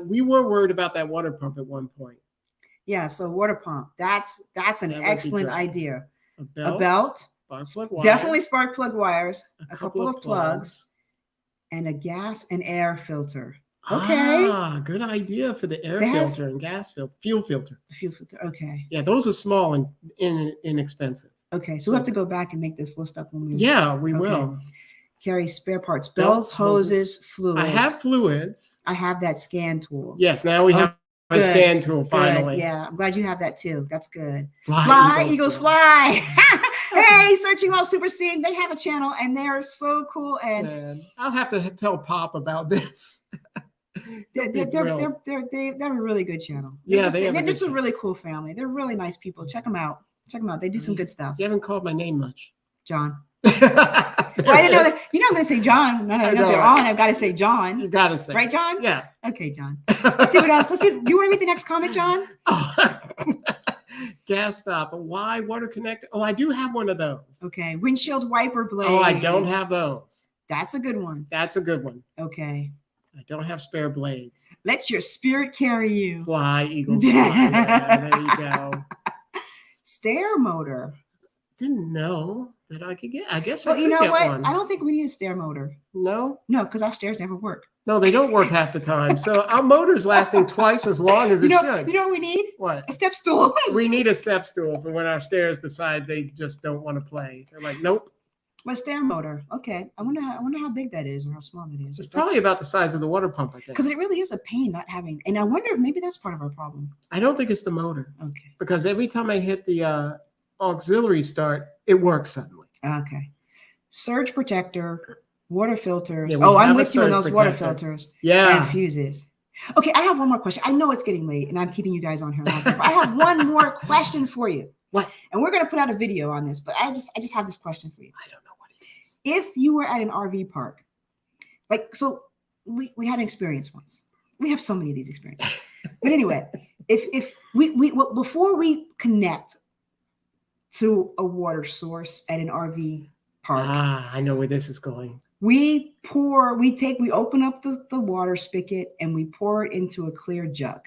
We were worried about that water pump at one point. Yeah, so water pump. That's an excellent idea. A belt. Spark plug definitely spark plug wires. A couple of plugs. And a gas and air filter. Okay. Good idea for the air filter and gas filter, fuel filter. The fuel filter. Okay. Yeah, those are small and inexpensive. Okay, so we'll have to go back and make this list up when we. Yeah, we will. Carry spare parts, belts, hoses, fluids. I have fluids. I have that scan tool. Yes, now we have a scan tool finally. Good. Yeah, I'm glad you have that too. That's good. Fly Eagles, fly. Hey, Searching While Super Seeing, they have a channel and they are so cool. And man, I'll have to tell Pop about this. They're a really good channel. It's a really cool family. They're really nice people. Check them out. They do some good stuff. You haven't called my name much. John. Well, I didn't know that. You know I'm going to say John. No, they're on. I've got to say John. You got to say. Right, John? Yeah. Okay, John. Let's see what else. Do you want to read the next comment, John? Gas stop. Why water connector? Oh, I do have one of those. Okay. Windshield wiper blades. Oh, I don't have those. That's a good one. Okay. I don't have spare blades. Let your spirit carry you. Fly, Eagles, fly. Yeah, there you go. Stair motor. Didn't know that I could get. I guess well, I could you know get what? one. I don't think we need a stair motor. No, because our stairs never work. No, they don't work half the time. So our motor's lasting twice as long as it should. You know what we need? What? A step stool. We need a step stool for when our stairs decide they just don't want to play. They're like, nope. My stair motor. Okay. I wonder how big that is or how small it is. It's probably about the size of the water pump, I think. Because it really is a pain not having. And I wonder if maybe that's part of our problem. I don't think it's the motor Okay. because every time I hit the auxiliary start, it works suddenly. Okay. Surge protector, water filters. Yeah, we Oh, I'm have a with you on surge those water protector. filters and Yeah. fuses. Okay, I have one more question. I know it's getting late and I'm keeping you guys on here a long time, but I have one more question for you. What? And we're gonna put out a video on this, but I just have this question for you. I don't know what it is. If you were at an RV park, like so we had an experience once. We have so many of these experiences. But anyway, if we before we connect to a water source at an RV park, I know where this is going. we open up the water spigot and we pour it into a clear jug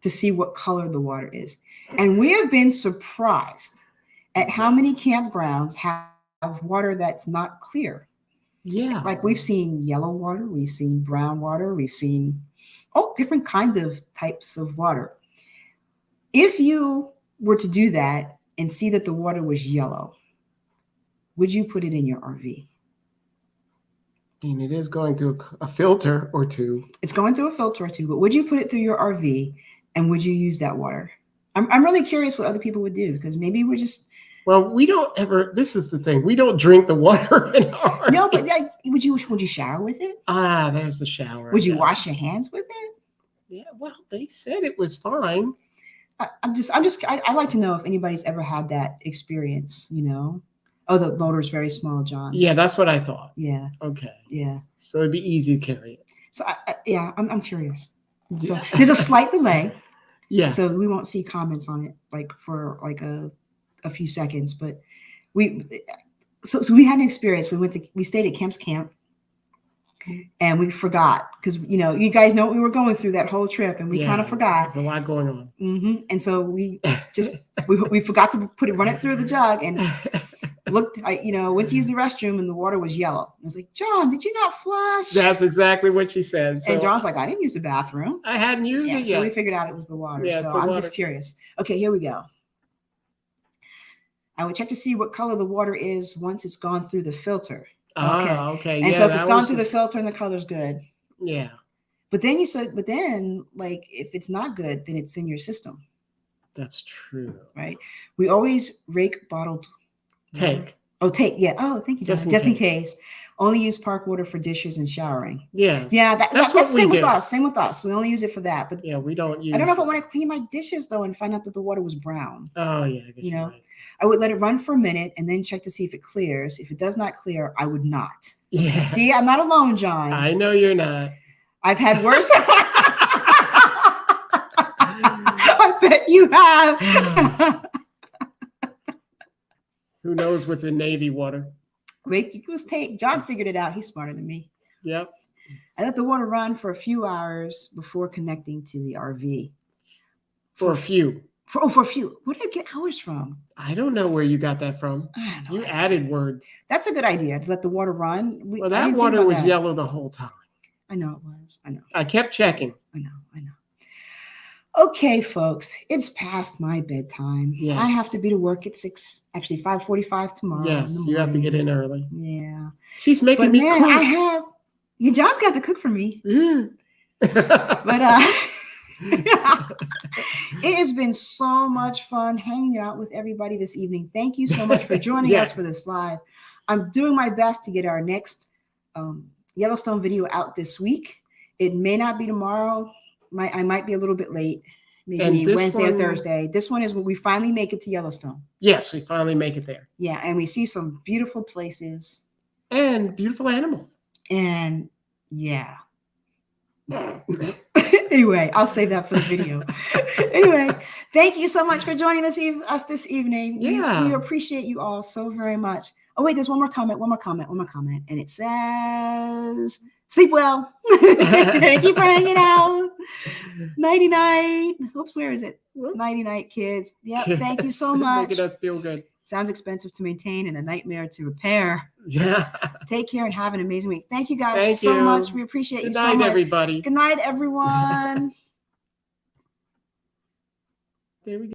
to see what color the water is. And we have been surprised at how many campgrounds have water that's not clear. Yeah. Like we've seen yellow water, we've seen brown water, we've seen different kinds of types of water. If you were to do that and see that the water was yellow, would you put it in your RV? And it is going through a filter or two. It's going through a filter or two, but would you put it through your RV and would you use that water? I'm really curious what other people would do because maybe we're just Well, we don't ever. This is the thing. We don't drink the water in our. no, but like, would you shower with it? There's the shower. Would you Yes. wash your hands with it? Yeah. Well, they said it was fine. I like to know if anybody's ever had that experience. Oh, the motor's very small, John. Yeah, that's what I thought. Yeah. Okay. Yeah. So it'd be easy to carry it. So I'm curious. So Yeah. there's a slight delay. Yeah. So we won't see comments on it for a few seconds, but so we had an experience. We stayed at Kemp's Camp and we forgot because you guys know we were going through that whole trip and we kind of forgot. There's a lot going on. And so we forgot to run it through the jug and went to use the restroom and the water was yellow. I was like, John, did you not flush? That's exactly what she said. So And John's like, I didn't use the bathroom. I hadn't used it So yet. we figured out it was the water. Yeah, So it's the I'm water. just curious. Okay, here we go. I would check to see what color the water is once it's gone through the filter. Okay. And Yeah, so if it's that gone was through the just- filter and the color's good. Yeah. But then like if it's not good, then it's in your system, That's true. right? We always rake bottled water. Take. Oh, take. Yeah. Oh, thank you, John. Just in Just in case. Only use park water for dishes and showering. Yeah. Yeah, That's that's what same we with do. us. Same with us. We only use it for that. But Yeah. We don't use. I don't know if I want to clean my dishes though and find out that the water was brown. Oh yeah. I guess You you're know, right. I would let it run for a minute and then check to see if it clears. If it does not clear, I would not. Yeah. See, I'm not alone, John. I know you're not. I've had worse. I bet you have. Who knows what's in Navy water? Rake equals take. John figured it out. He's smarter than me. Yep. I let the water run for a few hours before connecting to the RV. For a few. For a few. Where did I get hours from? I don't know where you got that from. I don't know. You added words. That's a good idea to let the water run. Well, I that didn't think water about was that. yellow the whole time. I know it was. I know. I kept checking. I know. Okay, folks, it's past my bedtime. Yes. I have to be to work at 5:45 tomorrow. Yes, in the you have to get in morning. early. Yeah. She's making But me man, cook. John's got to cook for me. Mm. But it has been so much fun hanging out with everybody this evening. Thank you so much for joining Yes. us for this live. I'm doing my best to get our next Yellowstone video out this week. It may not be tomorrow. I might be a little bit late, maybe And this Wednesday or one- Thursday. This one is when we finally make it to Yellowstone. Yes, we finally make it there. Yeah, and we see some beautiful places. And beautiful animals. And yeah. Anyway, I'll save that for the video. Anyway, thank you so much for joining us this evening. Yeah. We appreciate you all so very much. Oh, wait, there's one more comment. And it says, sleep well. Thank you for hanging out. Nighty night. Oops, where is it? Whoops. Nighty night, kids. Yep, thank you so Yes, much. Making us feel good. Sounds expensive to maintain and a nightmare to repair. Yeah. Take care and have an amazing week. Thank you guys Thank so you. much. We appreciate Good you so night, much. everybody. Good night, everyone. There we go.